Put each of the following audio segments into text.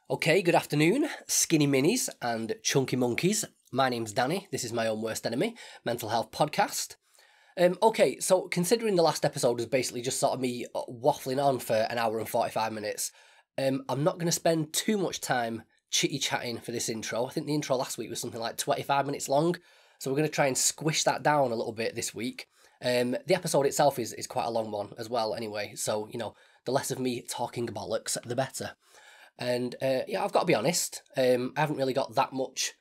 Okay, good afternoon, skinny minis and chunky monkeys. My name's Danny. This is my own worst enemy, mental health podcast. Okay, so considering the last episode was basically just sort of me waffling on for an hour and 45 minutes, I'm not going to spend too much time chitty-chatting for this intro. I think the intro last week was something like 25 minutes long, so we're going to try and squish that down a little bit this week. The episode itself is quite a long one as well anyway, so, the less of me talking bollocks, the better. And I've got to be honest, I haven't really got that much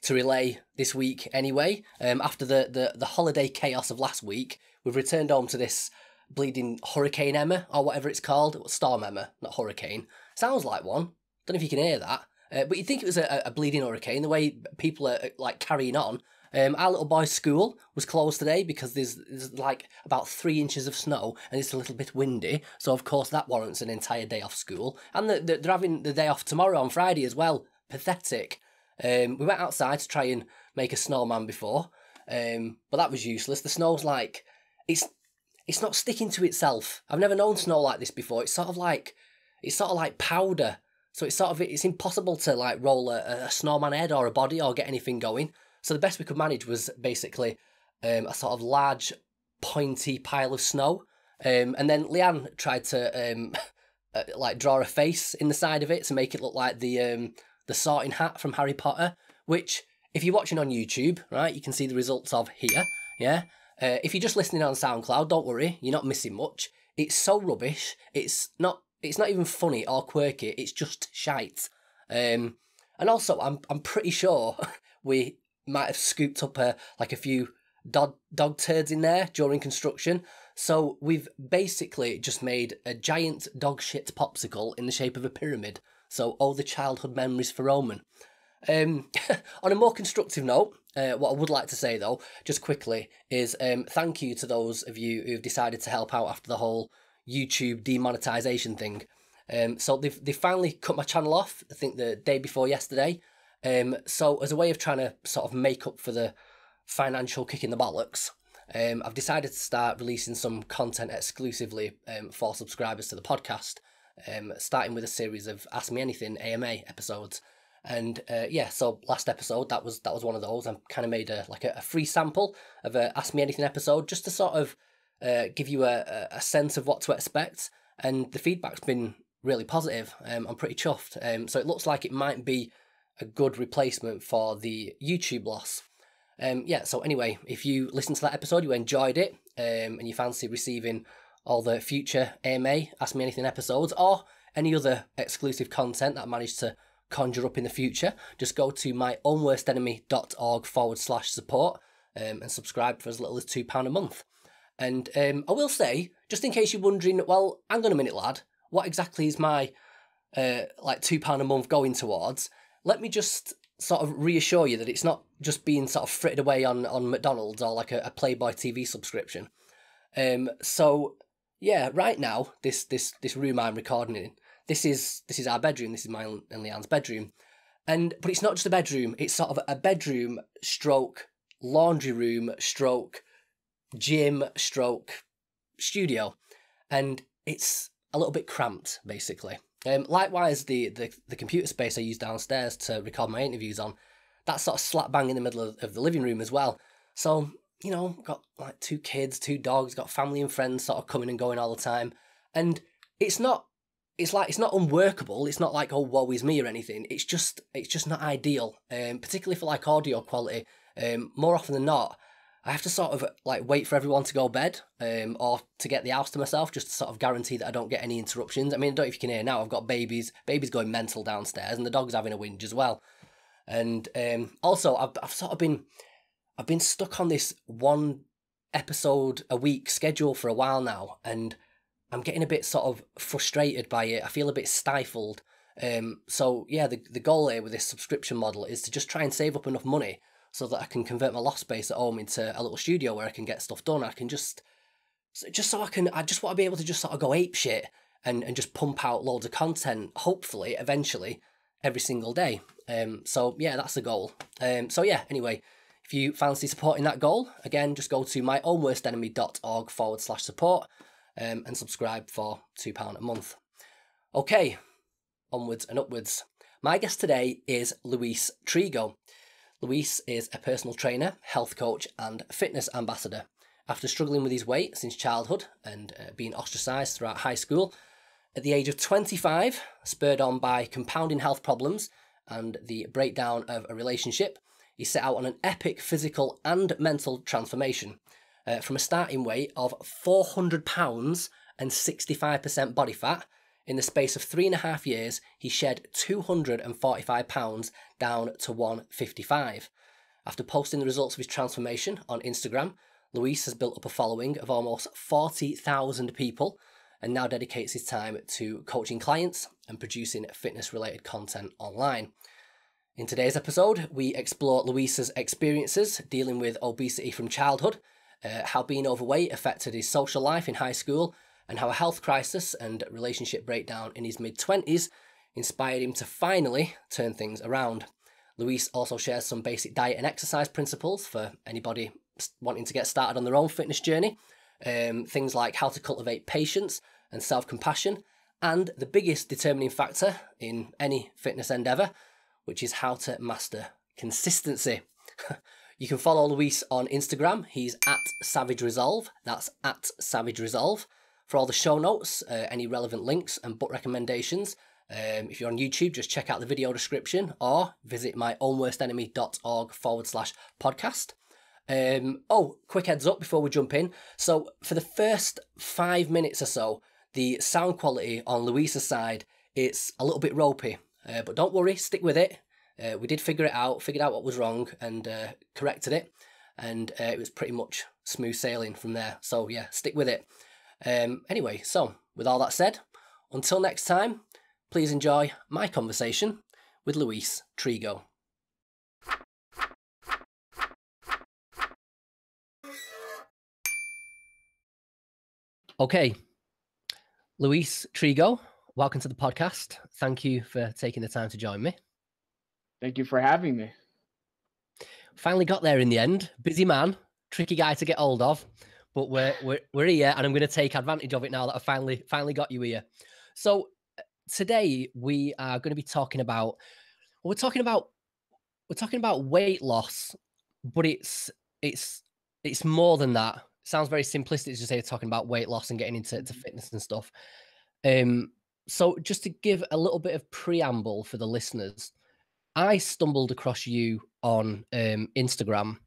to relay this week anyway. After the holiday chaos of last week, we've returned home to this bleeding Hurricane Emma, or whatever it's called. Storm Emma, not hurricane. Sounds like one. Don't know if you can hear that. But you'd think it was a bleeding hurricane, the way people are like carrying on. Our little boy's school was closed today because there's like about 3 inches of snow and it's a little bit windy. So, of course, that warrants an entire day off school. And they're having the day off tomorrow on Friday as well. Pathetic. We went outside to try and make a snowman before, but that was useless. The snow's like, it's not sticking to itself. I've never known snow like this before. It's sort of like powder. So it's impossible to like roll a snowman head or a body or get anything going. So the best we could manage was basically a sort of large, pointy pile of snow. And then Leanne tried to like draw a face in the side of it to make it look like the sorting hat from Harry Potter, which, if you're watching on YouTube, right, you can see the results of here, yeah? If you're just listening on SoundCloud, don't worry, you're not missing much. It's so rubbish, it's not even funny or quirky, it's just shite. And also, I'm pretty sure we might have scooped up a few dog turds in there during construction. So we've basically just made a giant dog shit popsicle in the shape of a pyramid. So all the childhood memories for Roman. On a more constructive note, what I would like to say though, just quickly, is thank you to those of you who've decided to help out after the whole YouTube demonetization thing. So they've finally cut my channel off, I think the day before yesterday. So as a way of trying to sort of make up for the financial kick in the bollocks, I've decided to start releasing some content exclusively for subscribers to the podcast, starting with a series of Ask Me Anything AMA episodes. And so last episode, that was one of those. I kind of made a free sample of a Ask Me Anything episode just to sort of give you a sense of what to expect. And the feedback's been really positive. I'm pretty chuffed. So it looks like it might be a good replacement for the YouTube loss. So anyway, if you listened to that episode, you enjoyed it, and you fancy receiving all the future AMA Ask Me Anything episodes, or any other exclusive content that I managed to conjure up in the future, just go to myownworstenemy.org/support and subscribe for as little as £2 a month. And I will say, just in case you're wondering, well, hang on a minute, lad, what exactly is my £2 a month going towards? Let me just sort of reassure you that it's not just being sort of frittered away on McDonald's or like a Playboy TV subscription. So yeah, right now, this room I'm recording in, this is our bedroom. This is mine and Leanne's bedroom, but it's not just a bedroom. It's sort of a bedroom stroke laundry room stroke gym stroke studio, and it's a little bit cramped basically. Likewise, the computer space I use downstairs to record my interviews on, that's sort of slap bang in the middle of the living room as well. So, got like 2 kids, 2 dogs, got family and friends sort of coming and going all the time. And it's not unworkable. It's not like, oh, woe is me or anything. It's just not ideal, particularly for like audio quality. More often than not, I have to sort of like wait for everyone to go bed, or to get the house to myself, just to sort of guarantee that I don't get any interruptions. I mean, I don't know if you can hear now, I've got babies going mental downstairs, and the dog's having a whinge as well. And also, I've been stuck on this 1 episode a week schedule for a while now, and I'm getting a bit sort of frustrated by it. I feel a bit stifled. So yeah, the goal here with this subscription model is to just try and save up enough money so that I can convert my loft space at home into a little studio where I can get stuff done. I just want to be able to just sort of go ape shit and just pump out loads of content, hopefully, eventually, every single day. So yeah, that's the goal. Anyway, if you fancy supporting that goal, again, just go to myownworstenemy.org/support and subscribe for £2 a month. Okay, onwards and upwards. My guest today is Luis Trigo. Luis is a personal trainer, health coach, and fitness ambassador. After struggling with his weight since childhood and being ostracised throughout high school, at the age of 25, spurred on by compounding health problems and the breakdown of a relationship, he set out on an epic physical and mental transformation. From a starting weight of £400 and 65% body fat, in the space of 3.5 years, he shed £245 down to 155. After posting the results of his transformation on Instagram, Luis has built up a following of almost 40,000 people and now dedicates his time to coaching clients and producing fitness-related content online. In today's episode, we explore Luis's experiences dealing with obesity from childhood, how being overweight affected his social life in high school, and how a health crisis and relationship breakdown in his mid-20s inspired him to finally turn things around. Luis also shares some basic diet and exercise principles for anybody wanting to get started on their own fitness journey, things like how to cultivate patience and self-compassion, and the biggest determining factor in any fitness endeavour, which is how to master consistency. You can follow Luis on Instagram. He's at Savage Resolve. That's at Savage Resolve. For all the show notes, any relevant links and book recommendations, if you're on YouTube, just check out the video description or visit myownworstenemy.org/podcast. Quick heads up before we jump in. So for the first 5 minutes or so, the sound quality on Luis's side, it's a little bit ropey, but don't worry, stick with it. We did figured out what was wrong and corrected it, and it was pretty much smooth sailing from there. So yeah, stick with it. Anyway, so with all that said, until next time, please enjoy my conversation with Luis Trigo. Okay, Luis Trigo, welcome to the podcast. Thank you for taking the time to join me. Thank you for having me. Finally got there in the end. Busy man, tricky guy to get hold of, but we're here, and I'm going to take advantage of it now that I finally got you here. So today we are going to be talking about we're talking about weight loss, but it's more than that. It sounds very simplistic to say talking about weight loss and getting into fitness and stuff. So just to give a little bit of preamble for the listeners, I stumbled across you on Instagram,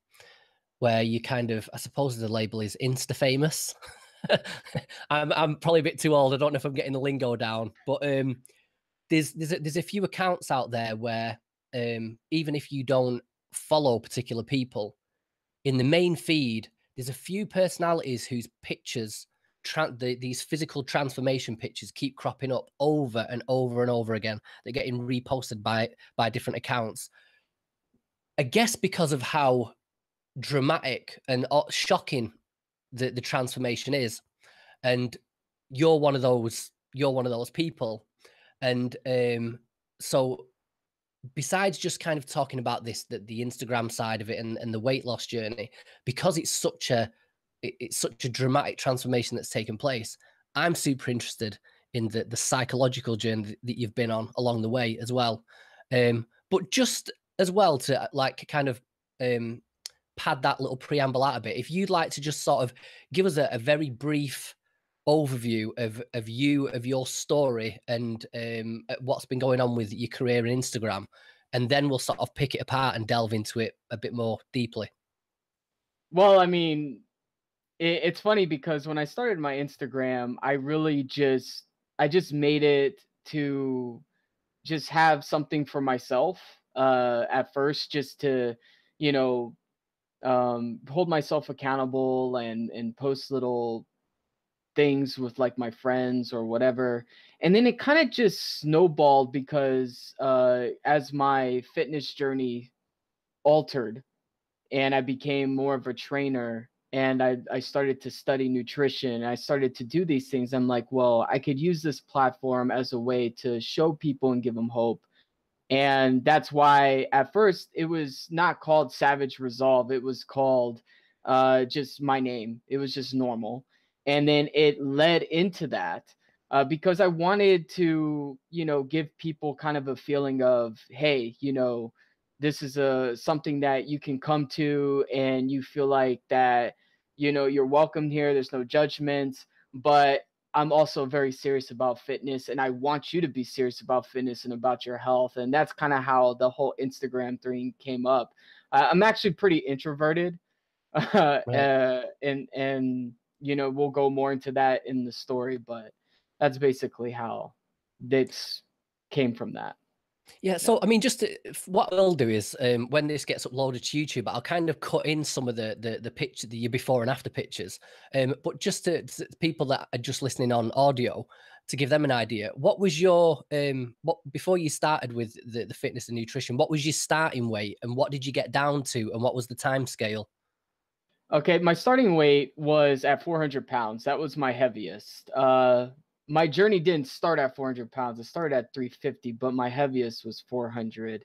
where you kind of, I suppose the label is Insta famous. I'm probably a bit too old. I don't know if I'm getting the lingo down, but there's a few accounts out there where even if you don't follow particular people, in the main feed, there's a few personalities whose pictures, these physical transformation pictures, keep cropping up over and over and over again. They're getting reposted by different accounts. I guess because of how dramatic and shocking the transformation is, and you're one of those people. And so besides just kind of talking about the Instagram side of it and the weight loss journey, because it's such a dramatic transformation that's taken place, I'm super interested in the psychological journey that you've been on along the way as well. But just as well to like kind of pad that little preamble out a bit, if you'd like to just sort of give us a very brief overview of your story and what's been going on with your career in Instagram, and then we'll sort of pick it apart and delve into it a bit more deeply. Well, I mean, it's funny because when I started my Instagram, I just made it to just have something for myself at first, just to, hold myself accountable and post little things with like my friends or whatever. And then it kind of just snowballed because as my fitness journey altered and I became more of a trainer and I started to study nutrition, I started to do these things, I'm like, well, I could use this platform as a way to show people and give them hope. And that's why at first it was not called Savage Resolve. It was called just my name. It was just normal. And then it led into that. because I wanted to, give people kind of a feeling of, hey, this is a something that you can come to and you feel like that, you're welcome here. There's no judgment, but I'm also very serious about fitness and I want you to be serious about fitness and about your health. And that's kind of how the whole Instagram thing came up. I'm actually pretty introverted. Right. And we'll go more into that in the story, but that's basically how this came from that. Yeah, Yeah. so I mean, what I'll do is when this gets uploaded to YouTube, I'll kind of cut in some of the picture, the before and after pictures. But just to people that are just listening on audio, to give them an idea, what was your what before you started with the fitness and nutrition? What was your starting weight, and what did you get down to, and what was the time scale? Okay, my starting weight was at 400 pounds. That was my heaviest. My journey didn't start at 400 pounds. It started at 350, but my heaviest was 400.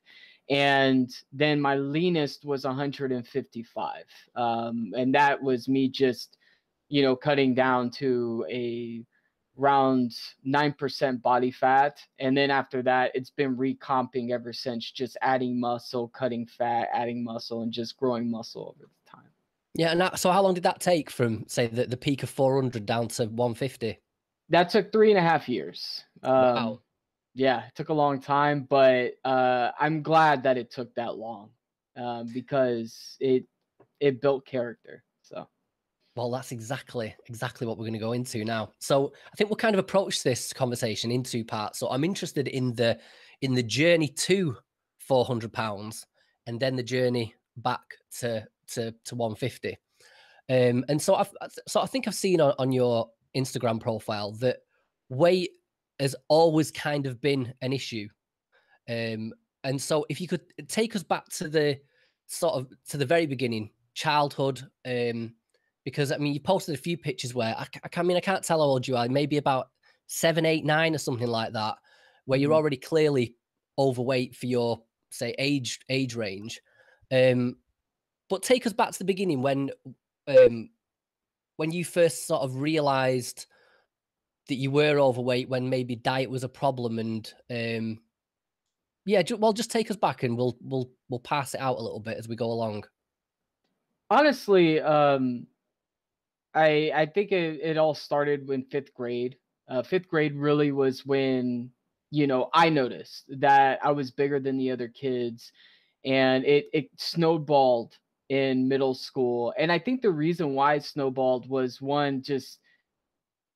And then my leanest was 155. And that was me just, cutting down to a around 9% body fat. And then after that, it's been recomping ever since, just adding muscle, cutting fat, adding muscle, and just growing muscle over the time. Yeah, and so how long did that take from say the peak of 400 down to 150? That took 3.5 years. Wow. Yeah, it took a long time, but I'm glad that it took that long, because it built character. So Well, that's exactly what we're going to go into now. So I think we'll kind of approach this conversation in two parts. So I'm interested in the journey to 400 pounds, and then the journey back to 150. And so I think I've seen on your Instagram profile that weight has always kind of been an issue. And so if you could take us back to the sort of to the very beginning, childhood, because I mean you posted a few pictures where I mean I can't tell how old you are, maybe about 7, 8, 9 or something like that, where you're mhm. already clearly overweight for your say age range. Um, but take us back to the beginning um, when you first sort of realized that you were overweight, when maybe diet was a problem, and yeah, well, just take us back, and we'll pass it out a little bit as we go along. Honestly, I think it all started in fifth grade. Fifth grade really was when I noticed that I was bigger than the other kids, and it snowballed in middle school. And I think the reason why it snowballed was one, just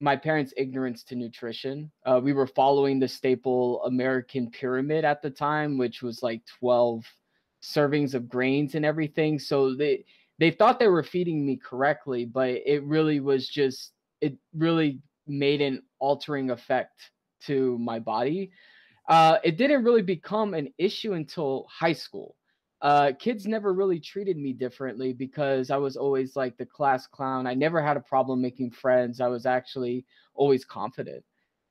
my parents' ignorance to nutrition. We were following the staple American pyramid at the time, which was like 12 servings of grains and everything. So they thought they were feeding me correctly, but it really made an altering effect to my body. It didn't really become an issue until high school. Kids never really treated me differently because I was always like the class clown. I never had a problem making friends. I was actually always confident,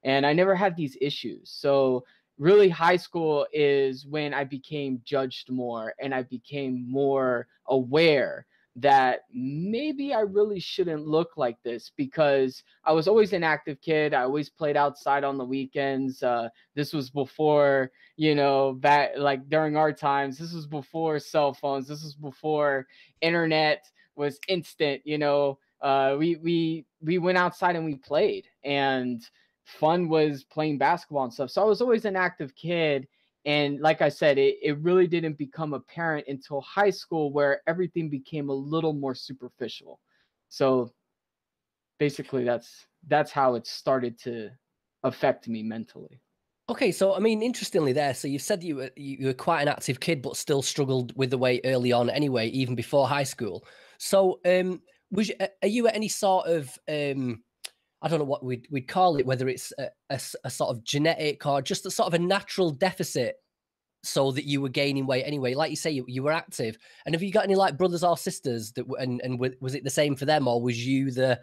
and I never had these issues. So really, high school is when I became judged more and I became more aware that maybe I really shouldn't look like this, because I was always an active kid. I always played outside on the weekends. This was before, back like during our times, this was before cell phones. This was before internet was instant. We went outside and we played, and fun was playing basketball and stuff. So I was always an active kid. And like I said, it really didn't become apparent until high school, where everything became a little more superficial. So basically that's how it started to affect me mentally. Okay, so I mean, interestingly, there. So you said you were quite an active kid, but still struggled with the weight early on, anyway, even before high school. So, are you at any sort of I don't know what we'd call it, whether it's a sort of genetic or just a sort of a natural deficit, so that you were gaining weight anyway? Like you say, you were active, and have you got any like brothers or sisters that and was it the same for them, or was you the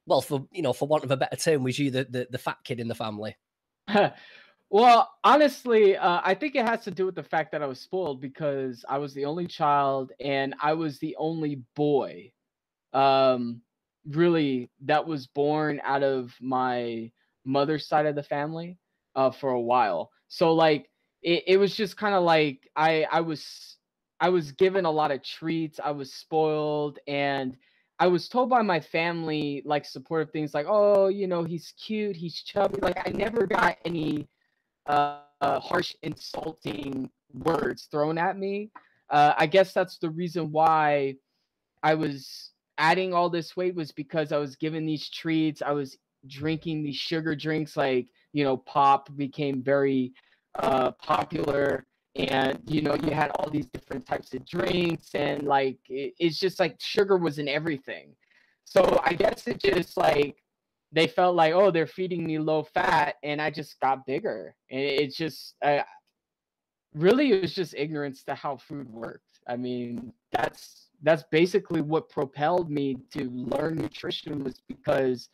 well, for for want of a better term, was you the fat kid in the family? Well, honestly, I think it has to do with the fact that I was spoiled because I was the only child and I was the only boy, um, really, that was born out of my mother's side of the family for a while. So like it was just kind of like I was given a lot of treats. I was spoiled, and I was told by my family like supportive things like, oh, you know, he's cute, he's chubby. Like I never got any harsh, insulting words thrown at me. I guess that's the reason why I was adding all this weight, was because I was given these treats. I was drinking these sugar drinks, like, you know, pop became very popular. And, you know, you had all these different types of drinks, and like, it's just like sugar was in everything. So I guess it just like, they felt like, oh, they're feeding me low fat, and I just got bigger. And it's just, really, it was just ignorance to how food worked. I mean, that's basically what propelled me to learn nutrition, was because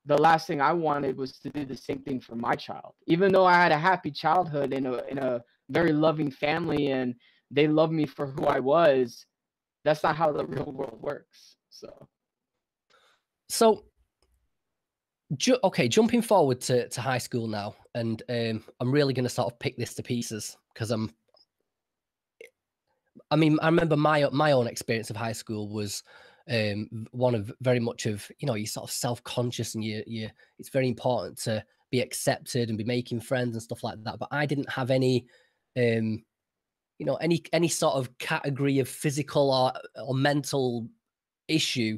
the last thing I wanted was to do the same thing for my child. Even though I had a happy childhood in a very loving family, and they loved me for who I was, that's not how the real world works. So, okay, jumping forward to high school now, and I'm really going to sort of pick this to pieces because I mean, I remember my own experience of high school was one of very much of, you know, you're sort of self-conscious, and you it's very important to be accepted and be making friends and stuff like that. But I didn't have any you know, any sort of category of physical or mental issue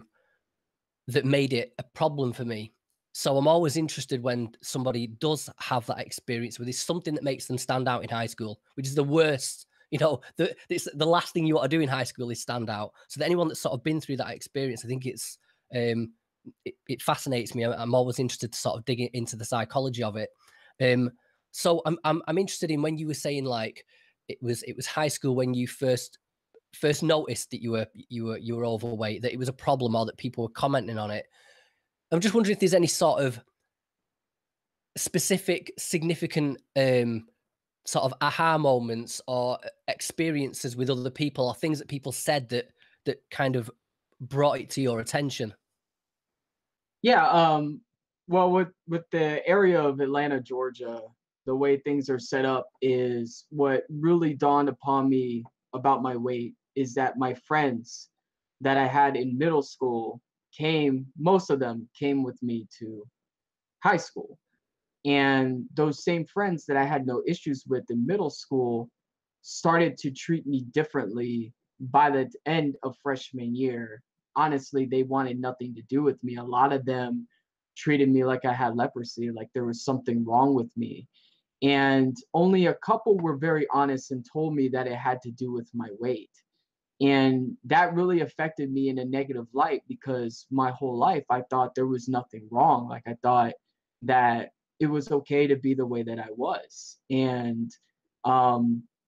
that made it a problem for me. So I'm always interested when somebody does have that experience with, is something that makes them stand out in high school, which is the worst. You know, it's the last thing you want to do in high school is stand out. So that anyone that's sort of been through that experience, I think it fascinates me. I'm always interested to sort of dig into the psychology of it. So I'm interested in when you were saying like it was high school when you first noticed that you were overweight, that it was a problem, or that people were commenting on it. I'm just wondering if there's any sort of specific, significant sort of aha moments or experiences with other people, or things that people said that kind of brought it to your attention. Yeah, well, with the area of Atlanta, Georgia, the way things are set up, is what really dawned upon me about my weight is that my friends that I had in middle school most of them came with me to high school. And those same friends that I had no issues with in middle school started to treat me differently by the end of freshman year. Honestly, they wanted nothing to do with me. A lot of them treated me like I had leprosy, like there was something wrong with me. And only a couple were very honest and told me that it had to do with my weight. And that really affected me in a negative light, because my whole life I thought there was nothing wrong. Like I thought that it was okay to be the way that I was. And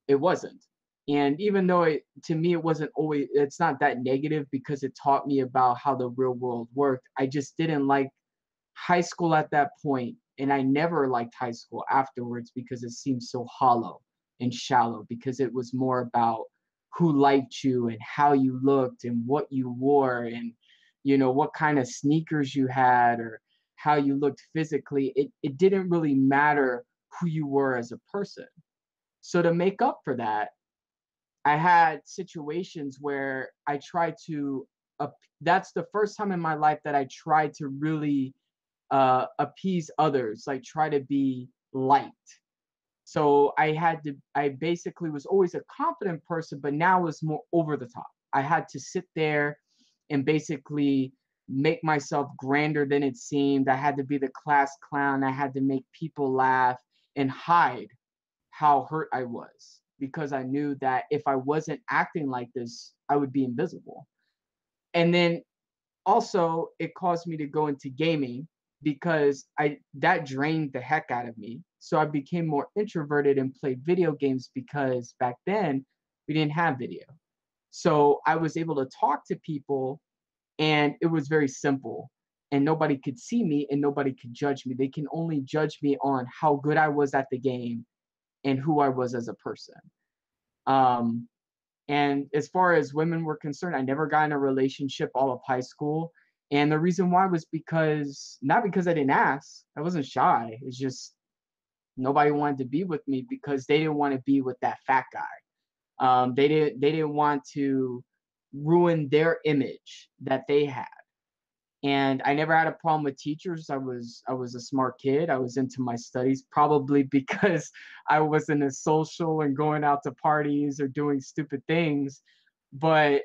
it wasn't. And even though to me, it's not that negative, because it taught me about how the real world worked. I just didn't like high school at that point, and I never liked high school afterwards, because it seemed so hollow and shallow, because it was more about who liked you and how you looked and what you wore, and you know what kind of sneakers you had, or how you looked physically. It didn't really matter who you were as a person. So to make up for that, I had situations where I tried to that's the first time in my life that I tried to really appease others, like try to be liked. So I basically was always a confident person, but now was more over the top. I had to sit there and basically make myself grander than it seemed. I had to be the class clown. I had to make people laugh and hide how hurt I was, because I knew that if I wasn't acting like this, I would be invisible. And then also it caused me to go into gaming, because I that drained the heck out of me. So I became more introverted and played video games, because back then we didn't have video. So I was able to talk to people, and it was very simple, and nobody could see me and nobody could judge me. They can only judge me on how good I was at the game and who I was as a person. Um, and as far as women were concerned, I never got in a relationship all of high school. And the reason why was because, not because I didn't ask, I wasn't shy. It's just nobody wanted to be with me because they didn't want to be with that fat guy. They didn't want to ruin their image that they had. And I never had a problem with teachers. I was a smart kid. I was into my studies, probably because I wasn't as social and going out to parties or doing stupid things. But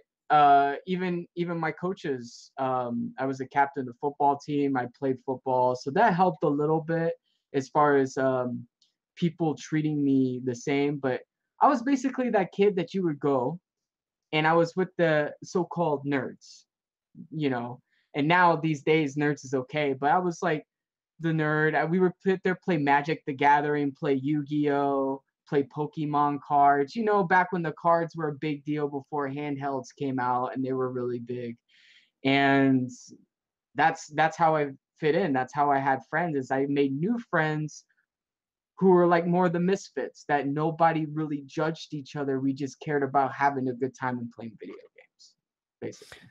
even my coaches, I was a captain of the football team. I played football, so that helped a little bit as far as people treating me the same. But I was basically that kid that you would go, and I was with the so-called nerds, you know. And now these days, nerds is okay, but I was like the nerd. We would sit there, play Magic the Gathering, play Yu-Gi-Oh, play Pokemon cards. You know, back when the cards were a big deal before handhelds came out, and they were really big. And that's how I fit in. That's how I had friends. Is I made new friends who were like more the misfits, that nobody really judged each other. We just cared about having a good time and playing video games, basically.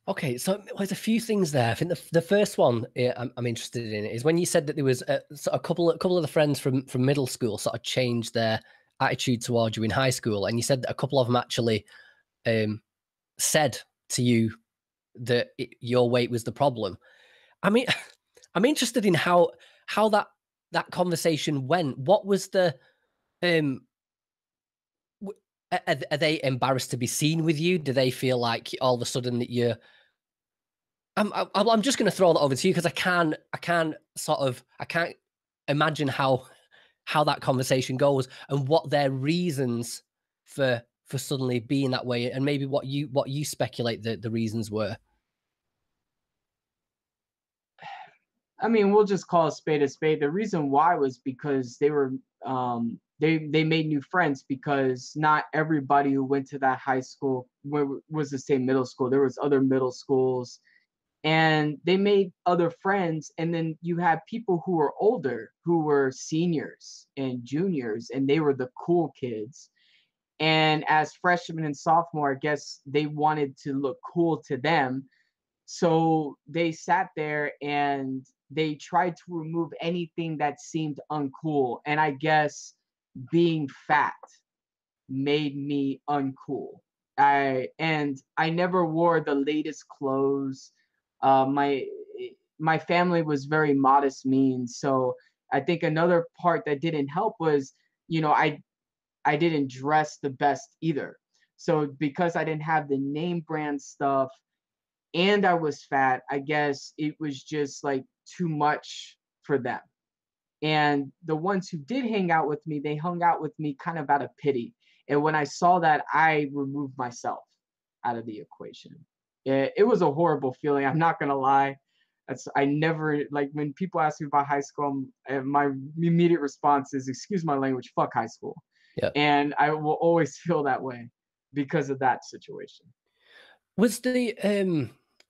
Okay, so there's a few things there. I think the first one I'm interested in is when you said that there was a couple of the friends from middle school sort of changed their attitude towards you in high school, and you said that a couple of them actually said to you that your weight was the problem. I mean, I'm interested in how that conversation went. What was the are they embarrassed to be seen with you? Do they feel like all of a sudden that you're I'm just going to throw that over to you because I can't imagine how that conversation goes and what their reasons for suddenly being that way, and maybe what you speculate that the reasons were. I mean, we'll just call a spade a spade. The reason why was because they were they made new friends, because not everybody who went to that high school was the same middle school. There was other middle schools, and they made other friends. And then you had people who were older, who were seniors and juniors, and they were the cool kids. And as freshmen and sophomore, I guess they wanted to look cool to them, so they sat there and they tried to remove anything that seemed uncool. And I guess being fat made me uncool. I never wore the latest clothes. My family was very modest means, so I think another part that didn't help was, I didn't dress the best either. So because I didn't have the name brand stuff and I was fat, I guess it was just like too much for them. And the ones who did hang out with me, they hung out with me kind of out of pity. And when I saw that, I removed myself out of the equation. It was a horrible feeling. I'm not gonna lie. I never, like, when people ask me about high school, my immediate response is, "Excuse my language, fuck high school." Yeah. And I will always feel that way because of that situation. Was the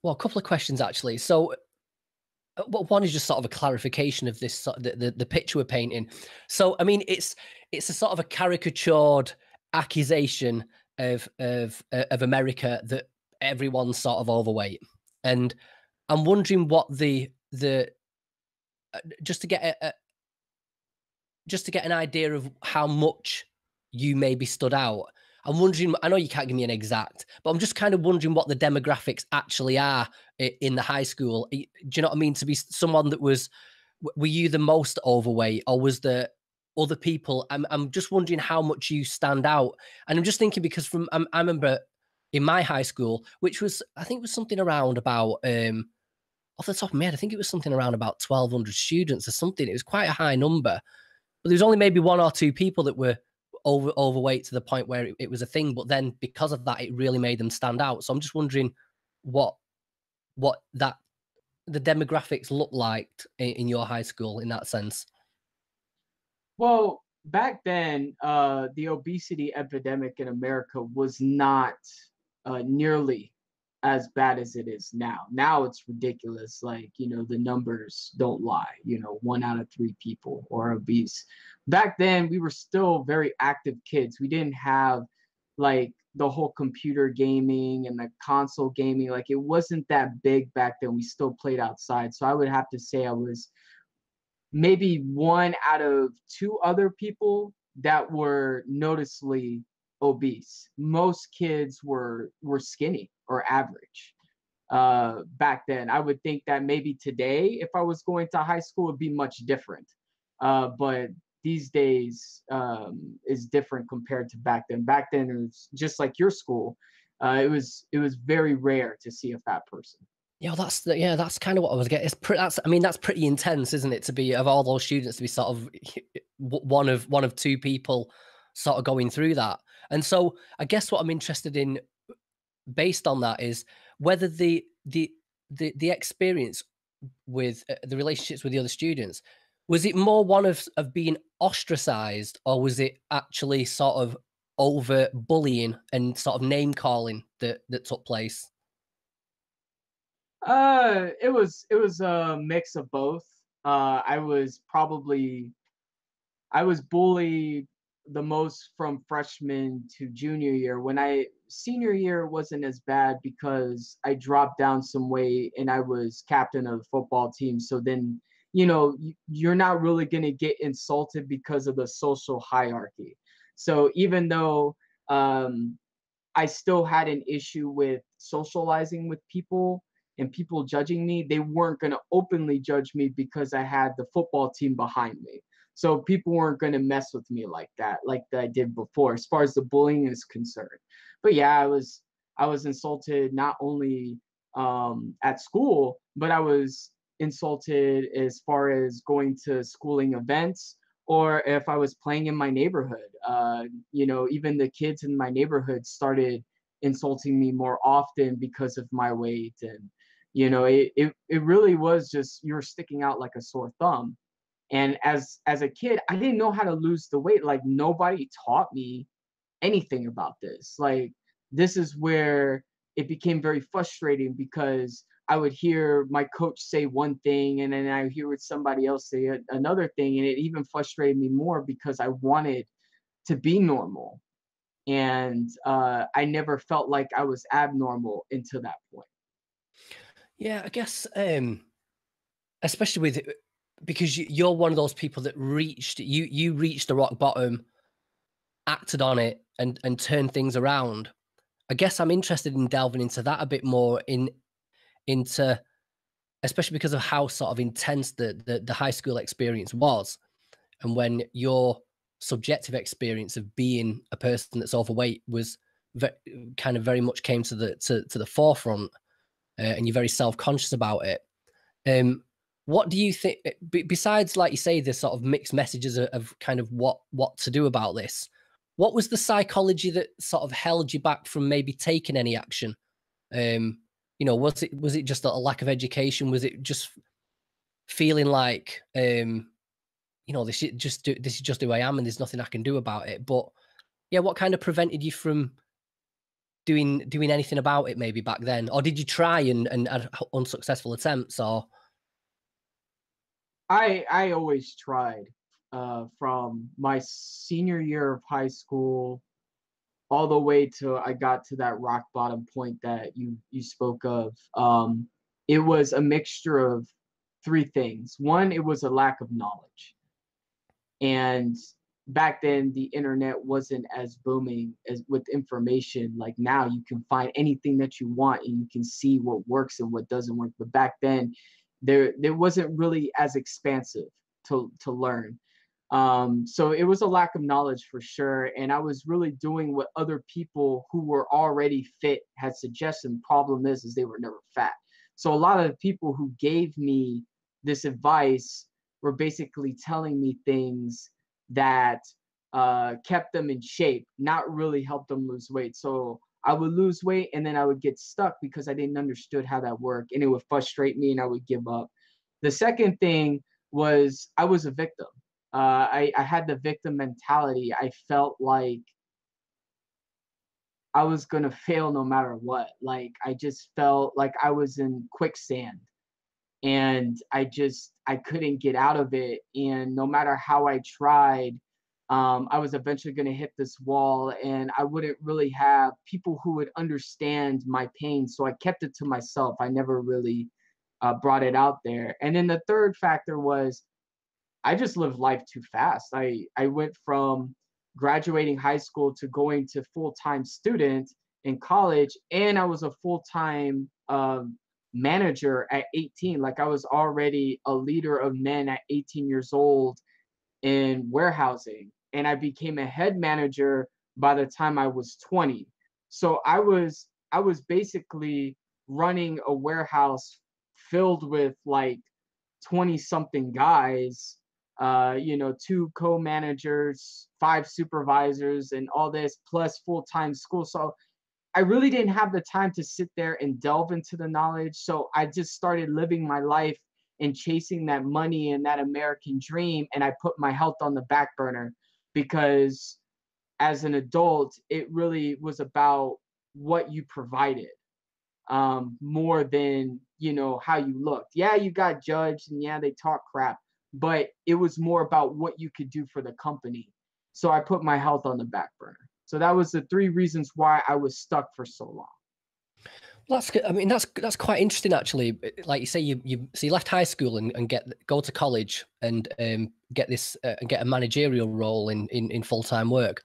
well, a couple of questions actually. So well, one is just sort of a clarification of this the picture we're painting. So I mean, it's a sort of a caricatured accusation of America that everyone's sort of overweight, and I'm wondering what the just to get just to get an idea of how much you maybe stood out. I'm wondering, I know you can't give me an exact, but I'm just kind of wondering what the demographics actually are in the high school. Do you know what I mean? To be someone that was, were you the most overweight, or was there other people? I'm just wondering how much you stand out. And I'm just thinking because I remember in my high school, which was, I think it was something around about, off the top of my head, I think it was something around about 1,200 students or something. It was quite a high number. But there's only maybe one or two people that were overweight to the point where it was a thing. But then because of that, it really made them stand out. So I'm just wondering what that the demographics look like in your high school in that sense. Well, back then, the obesity epidemic in America was not nearly as bad as it is now. Now it's ridiculous. Like, the numbers don't lie. 1 out of 3 people are obese. Back then, we were still very active kids. We didn't have like the whole computer gaming and the console gaming, like it wasn't that big back then. We still played outside. So I would have to say I was maybe one out of two other people that were noticeably obese. Most kids were skinny or average back then. I would think that maybe today, if I was going to high school, it'd be much different. But these days is different compared to back then. Back then, it was just like your school. It was very rare to see a fat person. That's kind of what I was getting. I mean, that's pretty intense, isn't it? To be of all those students to be sort of one of two people sort of going through that. And so I guess what I'm interested in based on that is whether the experience with the relationships with the other students, was it more one of being ostracized, or was it actually sort of over bullying and sort of name calling that took place? It was a mix of both. I was bullied the most from freshman to junior year. When I senior year wasn't as bad because I dropped down some weight and I was captain of the football team. So then, you're not really going to get insulted because of the social hierarchy. So even though I still had an issue with socializing with people and people judging me, they weren't going to openly judge me because I had the football team behind me. So people weren't going to mess with me like I did before, as far as the bullying is concerned. But yeah, I was insulted not only at school, but I was insulted as far as going to schooling events or if I was playing in my neighborhood. Even the kids in my neighborhood started insulting me more often because of my weight. And, it really was just, you were sticking out like a sore thumb. And as a kid, I didn't know how to lose the weight. Like nobody taught me anything about this. Like this is where it became very frustrating because I would hear my coach say one thing and then I hear with somebody else say another thing, and it even frustrated me more because I wanted to be normal, and I never felt like I was abnormal until that point. Yeah, I guess, especially with because you're one of those people that you reached the rock bottom, acted on it, and turned things around. I guess I'm interested in delving into that a bit more into especially because of how sort of intense the high school experience was, and when your subjective experience of being a person that's overweight was kind of very much came to the forefront, and you're very self-conscious about it. What do you think, besides, like you say, the sort of mixed messages of kind of what to do about this? What was the psychology that sort of held you back from maybe taking any action? Was it just a lack of education? Was it just feeling like, this is just who I am, and there's nothing I can do about it? But yeah, what kind of prevented you from doing anything about it maybe back then, or did you try and had unsuccessful attempts? Or I always tried from my senior year of high school all the way to I got to that rock bottom point that you spoke of. It was a mixture of three things. One, it was a lack of knowledge, and back then the internet wasn't as booming as with information like now. You can find anything that you want and you can see what works and what doesn't work. But back then, there wasn't really as expansive to learn. So it was a lack of knowledge for sure. And I was really doing what other people who were already fit had suggested. Problem is they were never fat. So a lot of the people who gave me this advice were basically telling me things that kept them in shape, not really help them lose weight. So I would lose weight and then I would get stuck because I didn't understood how that worked, and it would frustrate me and I would give up. The second thing was I was a victim. I had the victim mentality. I felt like I was gonna fail no matter what. Like I just felt like I was in quicksand and I couldn't get out of it. And no matter how I tried, I was eventually going to hit this wall, and I wouldn't really have people who would understand my pain. So I kept it to myself. I never really brought it out there. And then the third factor was I just lived life too fast. I went from graduating high school to going to full-time student in college, and I was a full-time manager at 18. Like I was already a leader of men at 18 years old in warehousing, and I became a head manager by the time I was 20. So I was basically running a warehouse filled with like 20 something guys, two co-managers, 5 supervisors, and all this plus full-time school. So I really didn't have the time to sit there and delve into the knowledge. So I just started living my life and chasing that money and that American dream. And I put my health on the back burner because as an adult, it really was about what you provided, more than, how you looked. Yeah, you got judged and yeah, they talk crap, but it was more about what you could do for the company. So I put my health on the back burner. So that was the 3 reasons why I was stuck for so long. Well, that's good. I mean, that's quite interesting, actually. Like you say, you left high school and go to college and get this and get a managerial role in full-time work,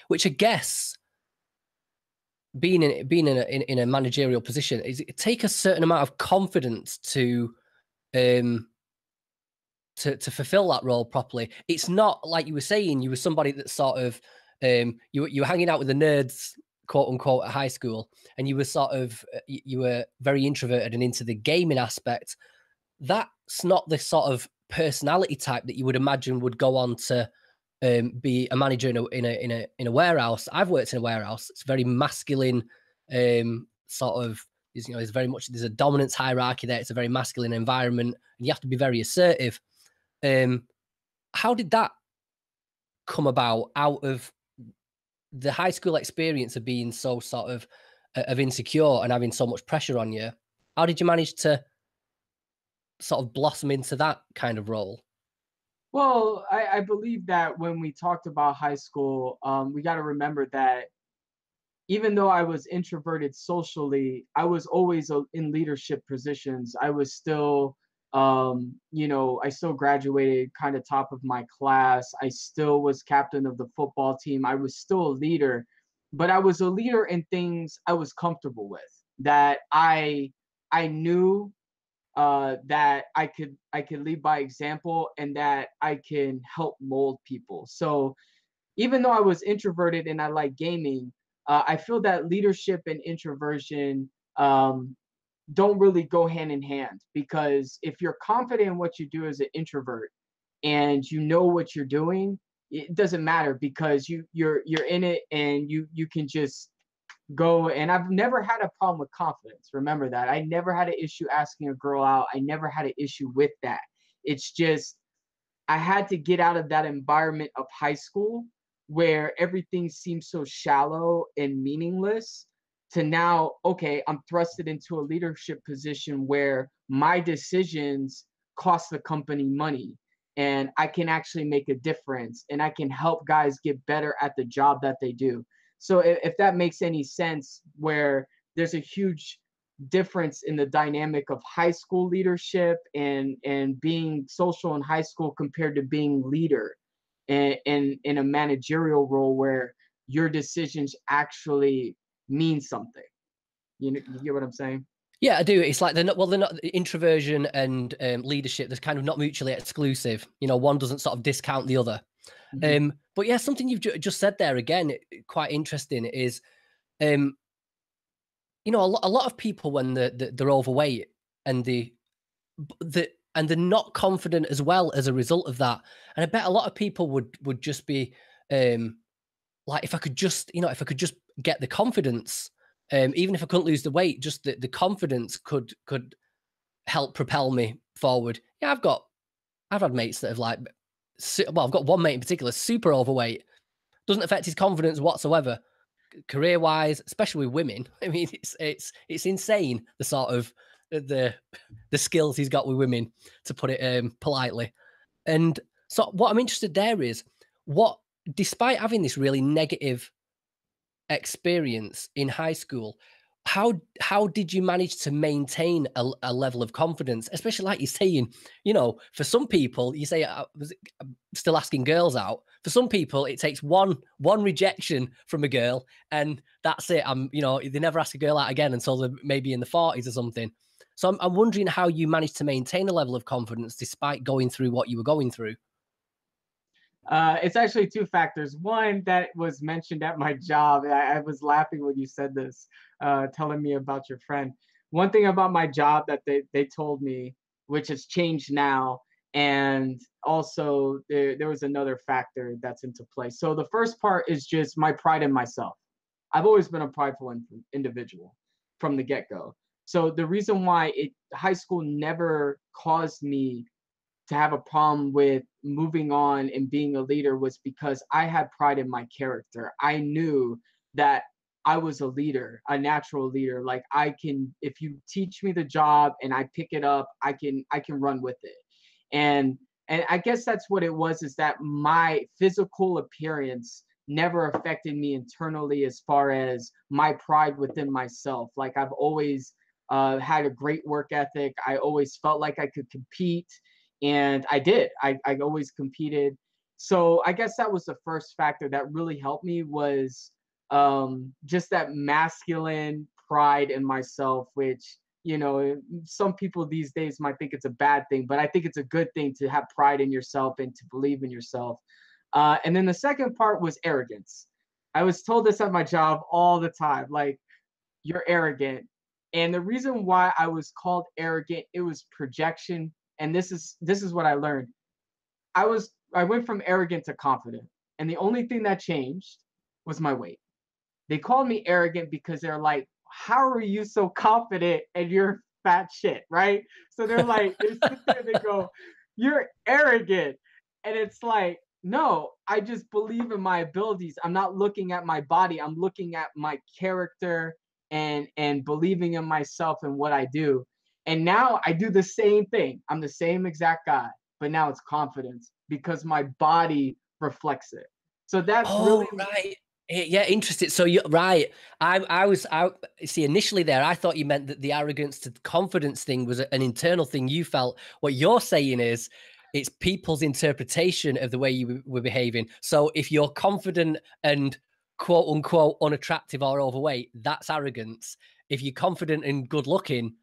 which I guess being in a managerial position is it take a certain amount of confidence to fulfill that role properly. It's not like you were saying you were somebody that sort of you were hanging out with the nerds, quote unquote, at high school, and you were sort of you were very introverted and into the gaming aspect. That's not the sort of personality type that you would imagine would go on to be a manager in a warehouse. I've worked in a warehouse. It's very masculine, sort of. There's very much there's a dominance hierarchy there. It's a very masculine environment, and you have to be very assertive. How did that come about out of the high school experience of being so sort of insecure and having so much pressure on you? How did you manage to sort of blossom into that kind of role? Well, I believe that when we talked about high school, we got to remember that even though I was introverted socially, I was always in leadership positions. I was still, I still graduated kind of top of my class. I still was captain of the football team. I was still a leader, but I was a leader in things I was comfortable with, that I knew that I could lead by example and that I can help mold people. So even though I was introverted and I like gaming, I feel that leadership and introversion don't really go hand in hand, because if you're confident in what you do as an introvert and you know what you're doing, it doesn't matter because you're in it and you can just go. And I've never had a problem with confidence. Remember that. I never had an issue asking a girl out. I never had an issue with that. It's just I had to get out of that environment of high school where everything seems so shallow and meaningless, to now, okay, I'm thrusted into a leadership position where my decisions cost the company money and I can actually make a difference and I can help guys get better at the job that they do. So if that makes any sense, where there's a huge difference in the dynamic of high school leadership and being social in high school compared to being leader in a managerial role where your decisions actually mean something. You get what I'm saying? Yeah, I do. It's like they're not introversion and leadership. They're kind of not mutually exclusive. One doesn't sort of discount the other. Mhm. But yeah, something you've just said there again, quite interesting, is a lot of people when they're overweight and and they're not confident as well as a result of that. And I bet a lot of people would just be like, if I could just get the confidence, even if I couldn't lose the weight, just the confidence could help propel me forward. Yeah, I've had mates that have like, well, I've got one mate in particular, super overweight, doesn't affect his confidence whatsoever, career wise, especially with women. I mean, it's insane the sort of the skills he's got with women, to put it politely. And so, what I'm interested there is, what despite having this really negative experience in high school, how did you manage to maintain a level of confidence, especially like you're saying, for some people you say, still asking girls out. For some people it takes one rejection from a girl and that's it. They never ask a girl out again until they're maybe in the 40s or something. So I'm wondering how you managed to maintain a level of confidence despite going through what you were going through. It's actually two factors. One that was mentioned at my job. I was laughing when you said this, telling me about your friend. One thing about my job that they told me, which has changed now, and also there was another factor that's into play. So the first part is just my pride in myself. I've always been a prideful individual from the get-go. So the reason why high school never caused me to have a problem with moving on and being a leader was because I had pride in my character. I knew that I was a leader, a natural leader. Like if you teach me the job and I pick it up, I can run with it. And I guess that's what it was, is that my physical appearance never affected me internally as far as my pride within myself. Like I've always had a great work ethic. I always felt like I could compete, and I did. I always competed. So I guess that was the first factor that really helped me, was just that masculine pride in myself, which, some people these days might think it's a bad thing, but I think it's a good thing to have pride in yourself and to believe in yourself. And then the second part was arrogance. I was told this at my job all the time, like, you're arrogant. And the reason why I was called arrogant, it was projection. And this is what I learned. I went from arrogant to confident. And the only thing that changed was my weight. They called me arrogant because they're like, how are you so confident and you're fat shit, right? So they're like, they sit there and they go, you're arrogant. And it's like, no, I just believe in my abilities. I'm not looking at my body. I'm looking at my character and believing in myself and what I do. And now I do the same thing. I'm the same exact guy, but now it's confidence because my body reflects it. So that's really right. Yeah, interesting. So you're right. I see, initially there, I thought you meant that the arrogance to confidence thing was an internal thing you felt. What you're saying is it's people's interpretation of the way you were behaving. So if you're confident and quote unquote unattractive or overweight, that's arrogance. If you're confident and good looking,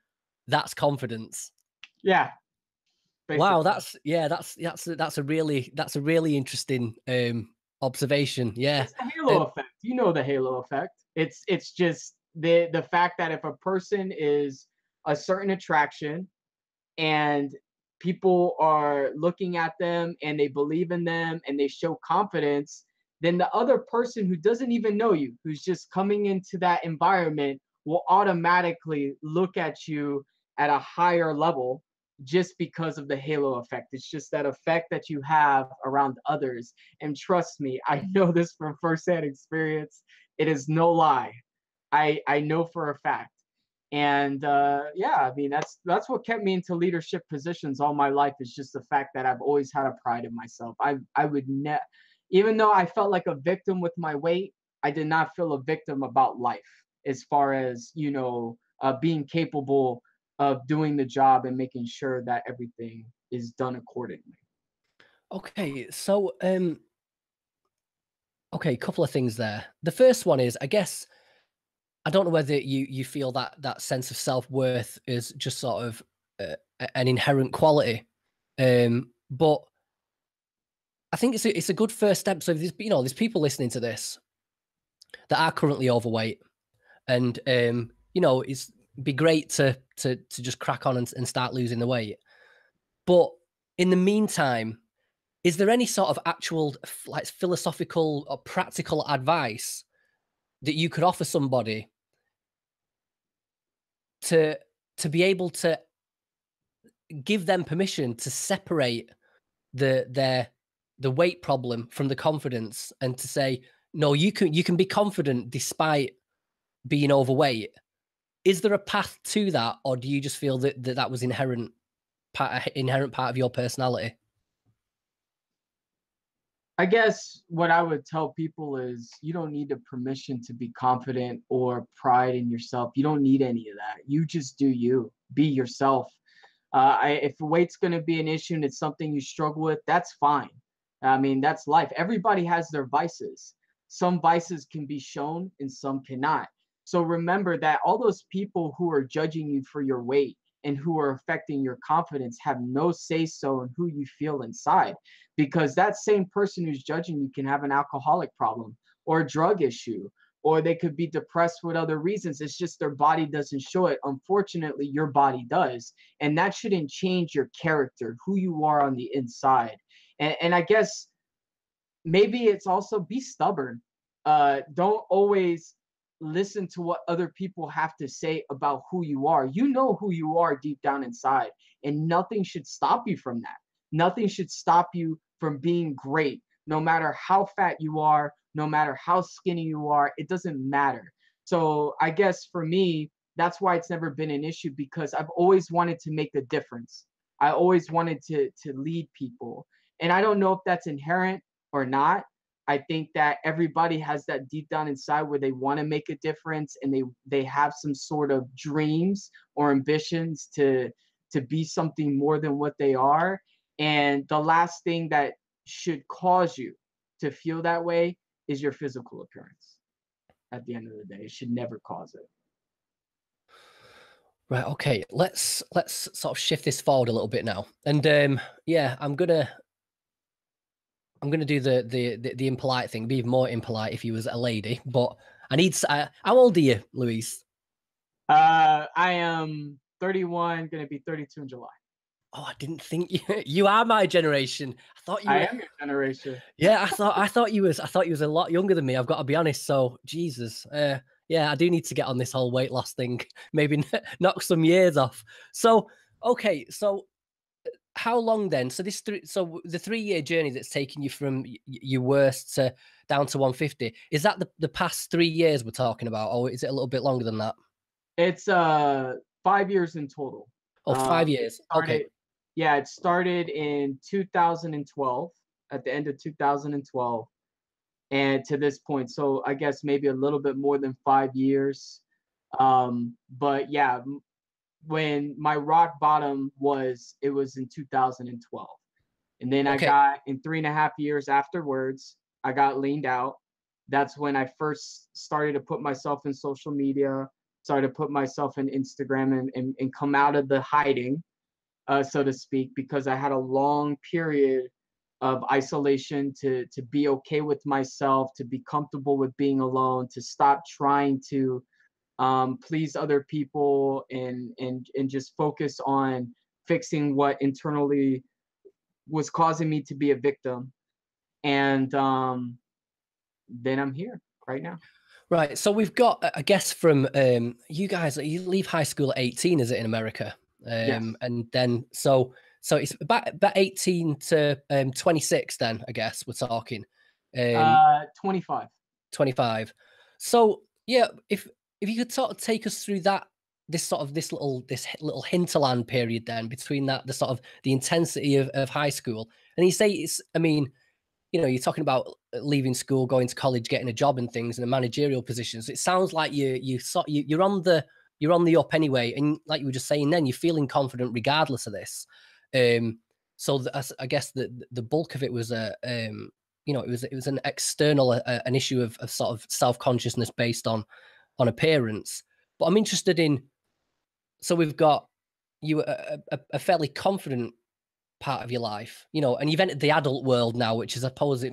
that's confidence. Yeah. Basically. Wow, that's a really interesting observation. Yeah. It's the halo effect. You know the halo effect. It's just the fact that if a person is a certain attraction and people are looking at them and they believe in them and they show confidence, then the other person who doesn't even know you, who's just coming into that environment, will automatically look at you at a higher level just because of the halo effect. It's just that effect that you have around others. And trust me, I know this from firsthand experience. It is no lie. I know for a fact. And yeah, I mean, that's what kept me into leadership positions all my life, is just the fact that I've always had a pride in myself. I would never, even though I felt like a victim with my weight, I did not feel a victim about life, as far as, being capable of doing the job and making sure that everything is done accordingly. Okay, so okay, couple of things there. The first one is, I guess, I don't know whether you feel that sense of self-worth is just sort of an inherent quality, but I think it's a good first step. So there's people listening to this that are currently overweight, and it's be great to just crack on and start losing the weight. But in the meantime, is there any sort of actual like philosophical or practical advice that you could offer somebody to be able to give them permission to separate the weight problem from the confidence, and to say, no, you can be confident despite being overweight? Is there a path to that, or do you just feel that was inherent part of your personality? I guess what I would tell people is you don't need the permission to be confident or pride in yourself. You don't need any of that. You just do you. Be yourself. If weight's going to be an issue and it's something you struggle with, that's fine. I mean, that's life. Everybody has their vices. Some vices can be shown and some cannot. So remember that all those people who are judging you for your weight and who are affecting your confidence have no say so in who you feel inside, because that same person who's judging you can have an alcoholic problem or a drug issue, or they could be depressed with other reasons. It's just their body doesn't show it. Unfortunately, your body does. And that shouldn't change your character, who you are on the inside. And I guess maybe it's also be stubborn. Don't always listen to what other people have to say about who you are. You know who you are deep down inside, and nothing should stop you from that. Nothing should stop you from being great, no matter how fat you are, no matter how skinny you are. It doesn't matter. So I guess for me, that's why it's never been an issue, because I've always wanted to make a difference. I always wanted to lead people. And I don't know if that's inherent or not. I think that everybody has that deep down inside where they want to make a difference, and they have some sort of dreams or ambitions to be something more than what they are. And the last thing that should cause you to feel that way is your physical appearance. At the end of the day, it should never cause it. Right. Okay. Let's sort of shift this forward a little bit now. And yeah, I'm gonna do the impolite thing. Be more impolite if you was a lady. But I need. How old are you, Luis? I am 31, gonna be 32 in July. Oh, I didn't think you are my generation. I thought you I were. am your generation. Yeah, I thought you was a lot younger than me. I've got to be honest. So Jesus, yeah, I do need to get on this whole weight loss thing. Maybe knock some years off. So okay, so how long then? So so the 3 year journey that's taken you from your worst to down to 150. Is that the past 3 years we're talking about, or is it a little bit longer than that? It's 5 years in total. Oh, five It years. Okay. started, yeah, it started in 2012, at the end of 2012, and to this point. So I guess maybe a little bit more than 5 years. But yeah, when my rock bottom was, it was in 2012. And then I Okay. got, in 3.5 years afterwards, I got leaned out. That's when I first started to put myself in social media, started to put myself in Instagram, and come out of the hiding, so to speak, because I had a long period of isolation to be okay with myself, to be comfortable with being alone, to stop trying to please other people, and just focus on fixing what internally was causing me to be a victim. And then I'm here right now. Right. So we've got a guest from you guys. You leave high school at 18, is it in America? Yes. And then so it's about 18 to 26. Then I guess we're talking 25. 25. So yeah, if you could sort of take us through that this little hinterland period then between that the sort of the intensity of high school, and you say it's, I mean, you're talking about leaving school, going to college, getting a job and things, and the managerial positions. It sounds like you're on the up anyway, and like you were just saying, then you're feeling confident regardless of this. Um, I guess the bulk of it was it was an external an issue of sort of self consciousness based on appearance. But I'm interested in, so we've got you a fairly confident part of your life, and you've entered the adult world now, which is, I suppose,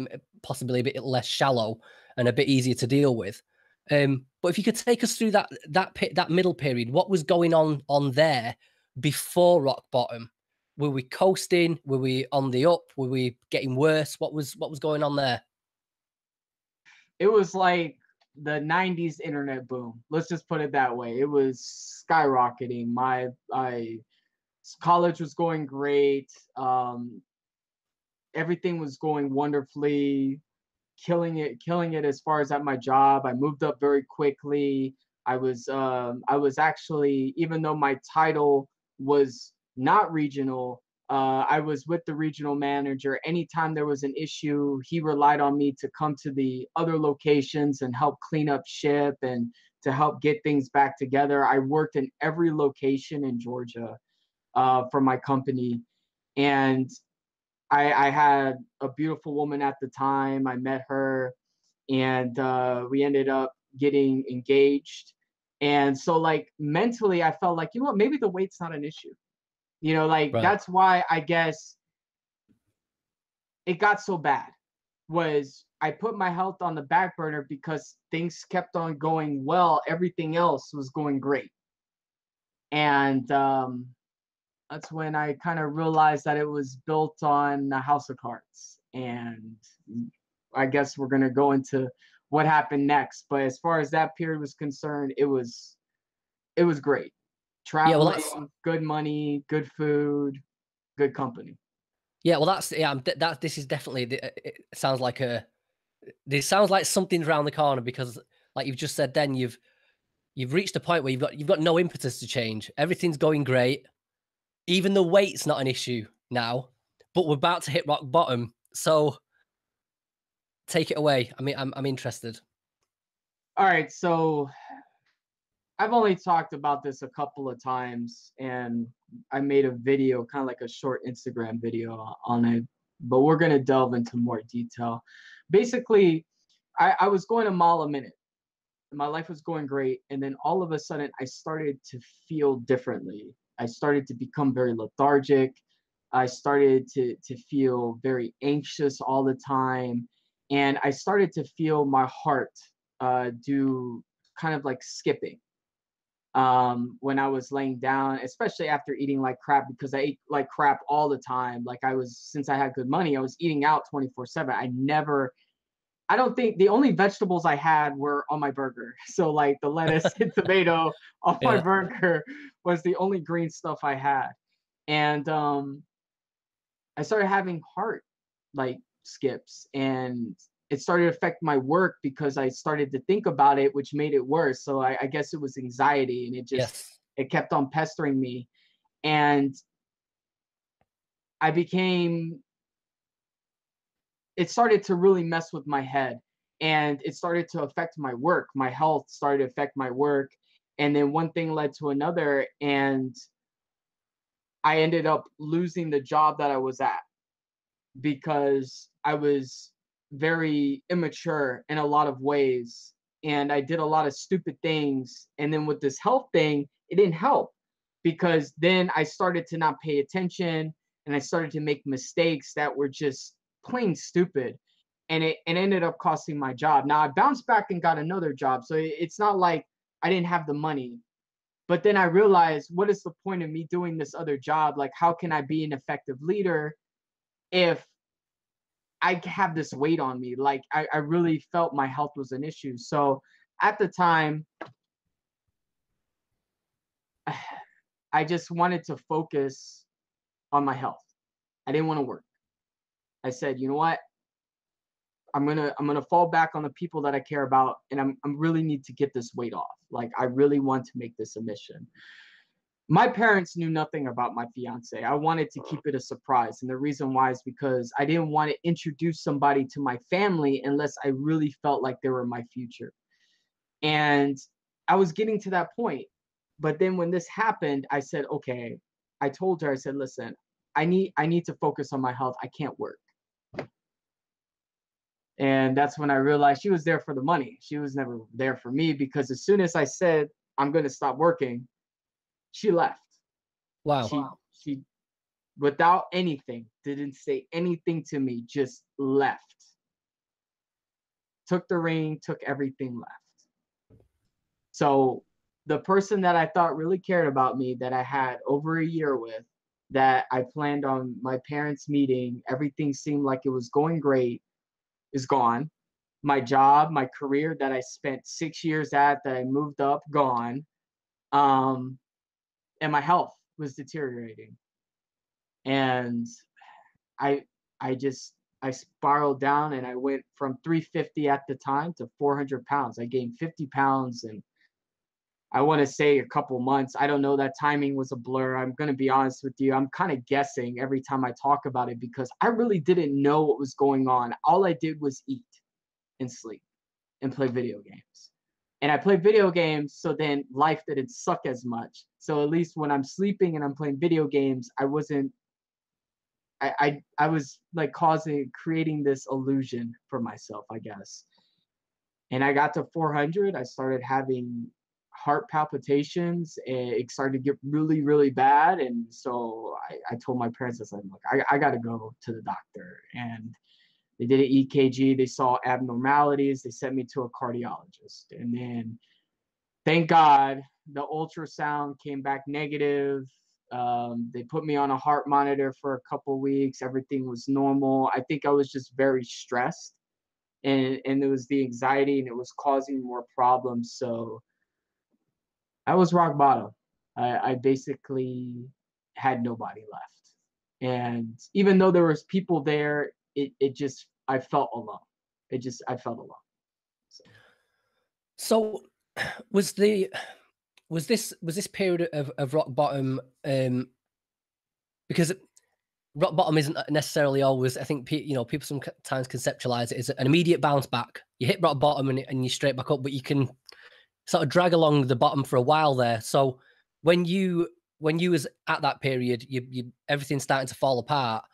possibly a bit less shallow and a bit easier to deal with. But if you could take us through that middle period, what was going on there before rock bottom? Were we coasting? Were we on the up? Were we getting worse? What was going on there? It was like the 90s internet boom. Let's just put it that way. It was skyrocketing. My college was going great. Everything was going wonderfully, killing it as far as at my job. I moved up very quickly. I was actually, even though my title was not regional, I was with the regional manager. Anytime there was an issue, he relied on me to come to the other locations and help clean up ship and to help get things back together. I worked in every location in Georgia for my company. And I had a beautiful woman at the time. I met her, and we ended up getting engaged. And so, like, mentally, I felt like, you know what, maybe the weight's not an issue. You know, like, Right. that's why I guess it got so bad, was I put my health on the back burner because things kept on going well. Everything else was going great. And that's when I kind of realized that it was built on a house of cards. And I guess we're going to go into what happened next. But as far as that period was concerned, it was great. Yeah, well, Traveling, good money, good food, good company. yeah, well, that's yeah. That this is definitely. It sounds like a. This sounds like something's around the corner because, like you've just said, then you've reached a point where you've got no impetus to change. Everything's going great. Even the weight's not an issue now, but we're about to hit rock bottom. So take it away. I mean, I'm interested. All right, so I've only talked about this a couple of times, and I made a video, kind of like a short Instagram video on it, but we're going to delve into more detail. Basically, I was going a mile a minute. My life was going great. And then all of a sudden, I started to feel differently. I started to become very lethargic. I started to feel very anxious all the time. And I started to feel my heart do kind of like skipping when I was laying down, especially after eating like crap, because I ate like crap all the time. Like, since I had good money, I was eating out 24/7. I don't think, the only vegetables I had were on my burger. So like the lettuce and tomato on my Yeah. burger was the only green stuff I had. And I started having heart like skips, and it started to affect my work because I started to think about it, which made it worse. So I guess it was anxiety, and Yes. it kept on pestering me. And I became, it started to really mess with my head, and it started to affect my work. My health started to affect my work. And then one thing led to another, and I ended up losing the job that I was at because I was very immature in a lot of ways, and I did a lot of stupid things. And then with this health thing, it didn't help because then I started to not pay attention, and I started to make mistakes that were just plain stupid. And it ended up costing my job. Now I bounced back and got another job. So it's not like I didn't have the money. But then I realized, what is the point of me doing this other job? Like, how can I be an effective leader if I have this weight on me? Like, I really felt my health was an issue. So at the time, I just wanted to focus on my health. I didn't want to work. I said, you know what? I'm gonna fall back on the people that I care about, and I'm really need to get this weight off. Like, I really want to make this a mission. My parents knew nothing about my fiance. I wanted to keep it a surprise. And the reason why is because I didn't want to introduce somebody to my family unless I really felt like they were my future. And I was getting to that point. But then when this happened, I said, okay, I told her, I said, listen, I need to focus on my health. I can't work. And that's when I realized she was there for the money. She was never there for me, because as soon as I said I'm going to stop working, she left. Wow. She without anything, didn't say anything to me, just left. Took the ring, took everything, left. So the person that I thought really cared about me, that I had over a year with, that I planned on my parents meeting, everything seemed like it was going great, is gone. My job, my career that I spent 6 years at, that I moved up, gone. And my health was deteriorating. And I I just I spiraled down, and I went from 350 at the time to 400 pounds. I gained 50 pounds, and I want to say a couple months. I don't know. That timing was a blur. I'm going to be honest with you. I'm kind of guessing every time I talk about it because I really didn't know what was going on. All I did was eat and sleep and play video games. And I played video games, so then life didn't suck as much. So at least when I'm sleeping and I'm playing video games, I wasn't I was like creating this illusion for myself, I guess. And I got to 400. I started having heart palpitations, and it started to get really, really bad. And so I told my parents, I said, look, I got to go to the doctor. And they did an EKG. They saw abnormalities. They sent me to a cardiologist. And then, thank God, the ultrasound came back negative. They put me on a heart monitor for a couple weeks. Everything was normal. I think I was just very stressed, and it was the anxiety, and it was causing more problems. So I was rock bottom. I basically had nobody left, and even though there was people there, it just I felt alone. I felt alone. So was this period of rock bottom, because rock bottom isn't necessarily always, I think, people sometimes conceptualize it as an immediate bounce back. You hit rock bottom and you're straight back up, but you can sort of drag along the bottom for a while there. So when you was at that period, you everything's starting to fall apart.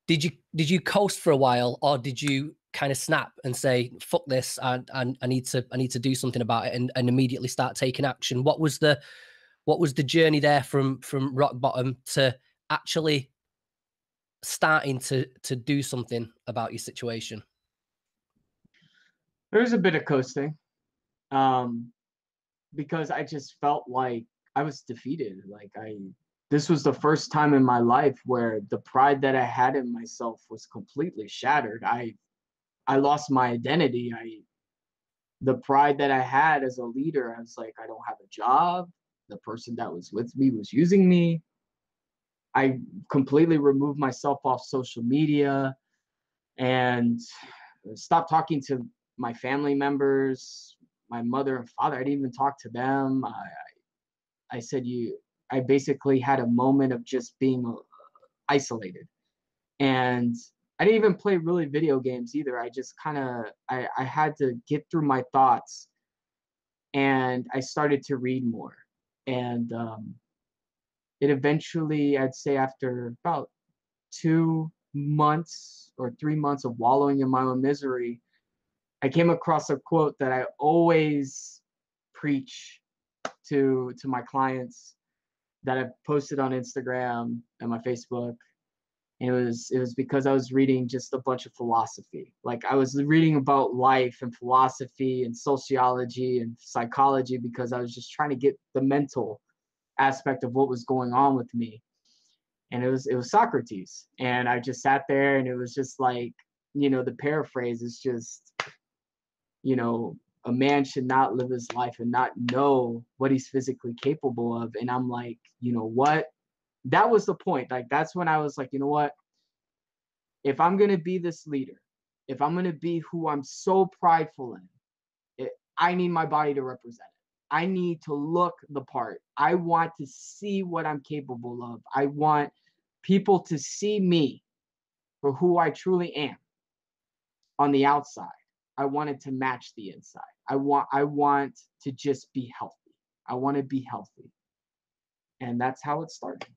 Did you coast for a while, or did you kind of snap and say, fuck this, and I need to do something about it, and immediately start taking action? What was the journey there from rock bottom to actually starting to do something about your situation? There was a bit of coasting, because I just felt like I was defeated. This was the first time in my life where the pride that I had in myself was completely shattered. I lost my identity. The pride that I had as a leader, I was like, I don't have a job. The person that was with me was using me. I completely removed myself off social media and stopped talking to my family members, my mother and father. I didn't even talk to them. I said, I basically had a moment of just being isolated. And I didn't even play really video games either. I just I had to get through my thoughts, and I started to read more. And it eventually, I'd say after about 2 months or 3 months of wallowing in my own misery, I came across a quote that I always preach to my clients, that I've posted on Instagram and my Facebook. And it was because I was reading just a bunch of philosophy. Like, I was reading about life and philosophy and sociology and psychology because I was just trying to get the mental aspect of what was going on with me. And it was Socrates. And I just sat there, and it was just like, the paraphrase is just, a man should not live his life and not know what he's physically capable of. And I'm like, you know what? That was the point. Like, that's when I was like, you know what? If I'm going to be this leader, if I'm going to be who I'm so prideful in, I need my body to represent it. I need to look the part. I want to see what I'm capable of. I want people to see me for who I truly am on the outside. I wanted to match the inside. I want to just be healthy. I want to be healthy. And that's how it started.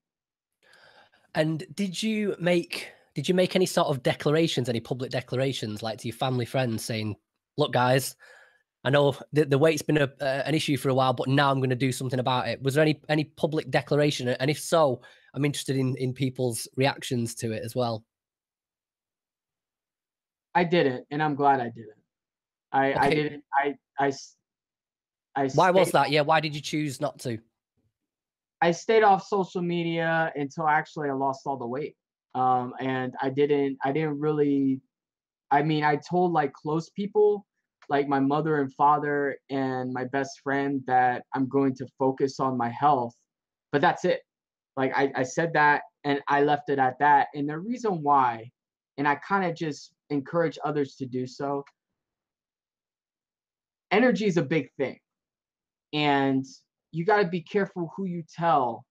And did you make any sort of declarations, any public declarations, like to your family, friends, saying, look, guys, I know the weight's been an issue for a while, but now I'm going to do something about it? Was there any public declaration? And if so, I'm interested in people's reactions to it as well. I didn't, and I'm glad I didn't. I didn't. Why was that? Yeah, why did you choose not to? I stayed off social media until actually I lost all the weight. And I didn't really, I mean, I told like close people, like my mother and father and my best friend, that I'm going to focus on my health, but that's it. Like, I said that, and I left it at that. And the reason why, and I kind of just encourage others to do so, energy is a big thing. And you got to be careful who you tell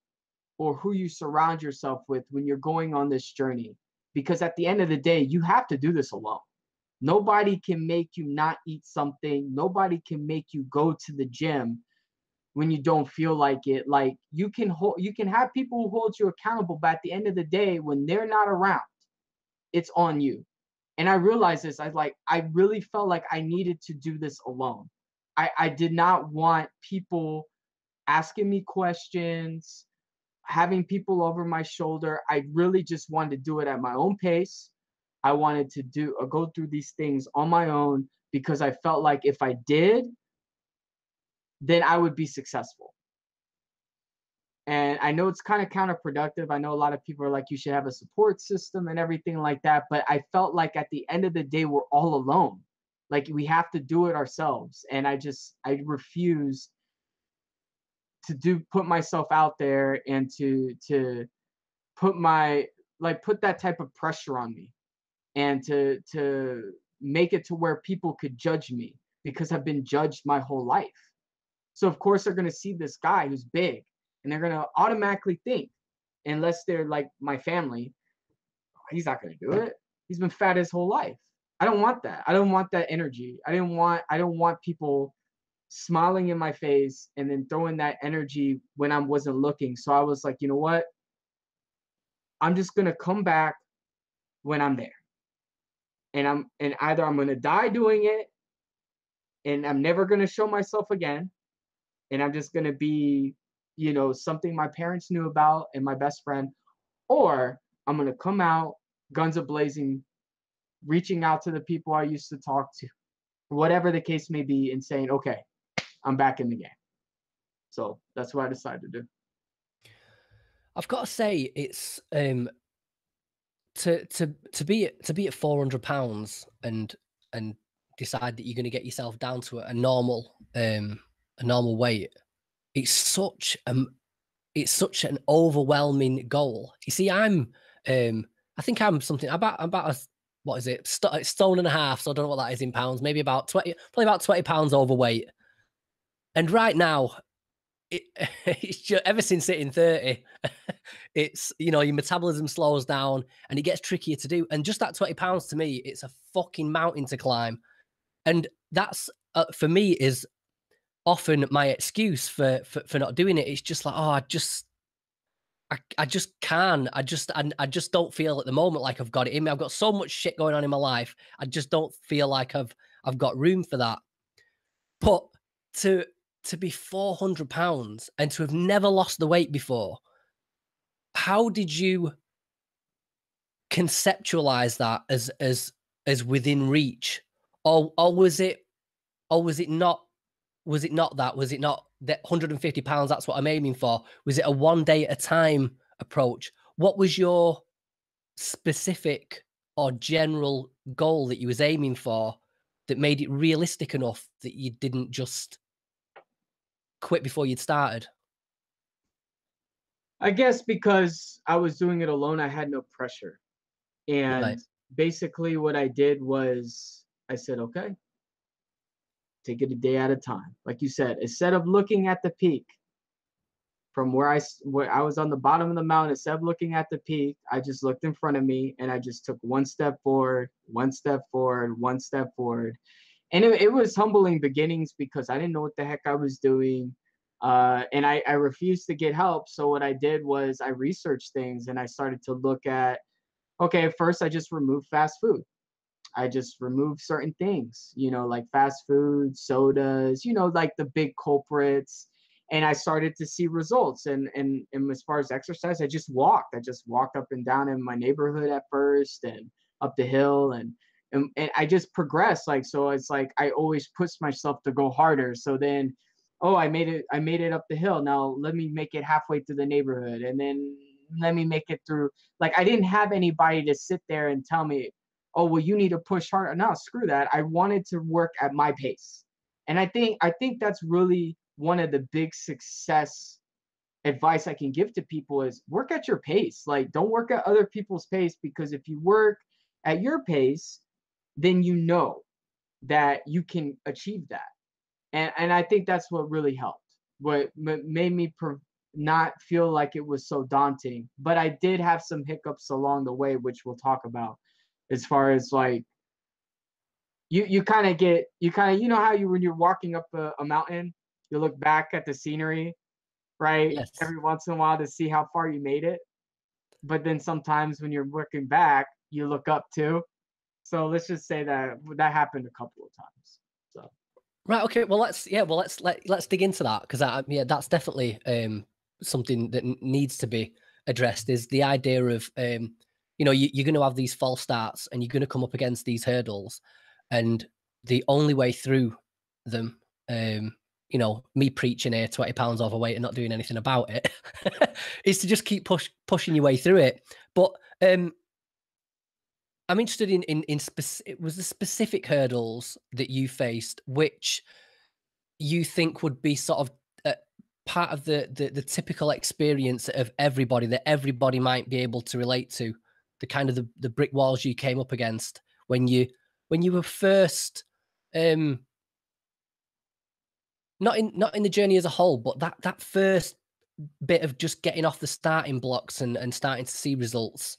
or who you surround yourself with when you're going on this journey. Because at the end of the day, you have to do this alone. Nobody can make you not eat something. Nobody can make you go to the gym when you don't feel like it. Like you can have people who hold you accountable, but at the end of the day, when they're not around, it's on you. And I realized this. I really felt like I needed to do this alone. I did not want people asking me questions, having people over my shoulder. I really just wanted to do it at my own pace. I wanted to go through these things on my own because I felt like if I did, then I would be successful. And I know it's kind of counterproductive. I know a lot of people are like, you should have a support system and everything like that. But I felt like at the end of the day, we're all alone. Like we have to do it ourselves. And I refuse to put myself out there and to put put that type of pressure on me and to make it to where people could judge me because I've been judged my whole life. So of course they're going to see this guy who's big and they're going to automatically think, unless they're like my family, he's not going to do it. He's been fat his whole life. I don't want that. I don't want that energy. I don't want people smiling in my face and then throwing that energy when I wasn't looking. So I was like, you know what? I'm just going to come back when I'm there. And either I'm going to die doing it and I'm never going to show myself again. And I'm just going to be, something my parents knew about and my best friend, or I'm going to come out guns a-blazing, reaching out to the people I used to talk to, whatever the case may be, and saying, okay, I'm back in the game. So that's what I decided to do. I've got to say, it's to be at 400 pounds and decide that you're going to get yourself down to a normal weight. It's such an overwhelming goal. You see, I think I'm something about a, what is it, stone and a half. So I don't know what that is in pounds. Maybe about 20, probably about 20 pounds overweight. And right now, it's just, ever since hitting 30, it's, your metabolism slows down and it gets trickier to do. And just that 20 pounds to me, it's a fucking mountain to climb. And that's, for me, is often my excuse for not doing it. It's just like, oh, I just can't. I just don't feel at the moment like I've got it in me. I've got so much shit going on in my life. I just don't feel like I've got room for that. But to be 400 pounds and to have never lost the weight before, how did you conceptualize that as within reach? Or was it not that 150 pounds, that's what I'm aiming for? Was it a one day at a time approach? What was your specific or general goal that you was aiming for that made it realistic enough that you didn't just quit before you'd started? I guess because I was doing it alone, I had no pressure. And Right. basically what I did was I said, okay, take it a day at a time. Like you said, instead of looking at the peak from where I was on the bottom of the mountain, instead of looking at the peak, I just looked in front of me and I just took one step forward, one step forward, one step forward. And it was humbling beginnings because I didn't know what the heck I was doing. And I refused to get help. So what I did was I researched things and I started to look at, okay, first I just removed fast food. I just removed certain things, like fast food, sodas, like the big culprits. And I started to see results. And as far as exercise, I just walked. I just walked up and down in my neighborhood at first and up the hill and I just progressed. Like, so it's like I always push myself to go harder. So then, oh, I made it up the hill. Now let me make it halfway through the neighborhood. And then let me make it through. Like, I didn't have anybody to sit there and tell me, oh, well, you need to push harder. No, screw that. I wanted to work at my pace. And I think that's really one of the big success advice I can give to people is work at your pace. Like, don't work at other people's pace, because if you work at your pace, then you know that you can achieve that. And I think that's what really helped. what made me not feel like it was so daunting. But I did have some hiccups along the way, which we'll talk about, as far as like you kind of get you know how you when you're walking up a mountain, you look back at the scenery, right, Yes. every once in a while to see how far you made it. But then sometimes when you're looking back, you look up too. So let's just say that that happened a couple of times. So Right. Okay. Well, let's dig into that, because yeah, that's definitely something that needs to be addressed. Is the idea of you're going to have these false starts, and you're going to come up against these hurdles, and the only way through them, me preaching here, 20 pounds overweight and not doing anything about it, is to just keep pushing your way through it. But I'm interested in specific. Was the specific hurdles that you faced, which you think would be sort of part of the typical experience of everybody, that everybody might be able to relate to, the kind of the brick walls you came up against when you were first, not in the journey as a whole, but that first bit of just getting off the starting blocks and starting to see results.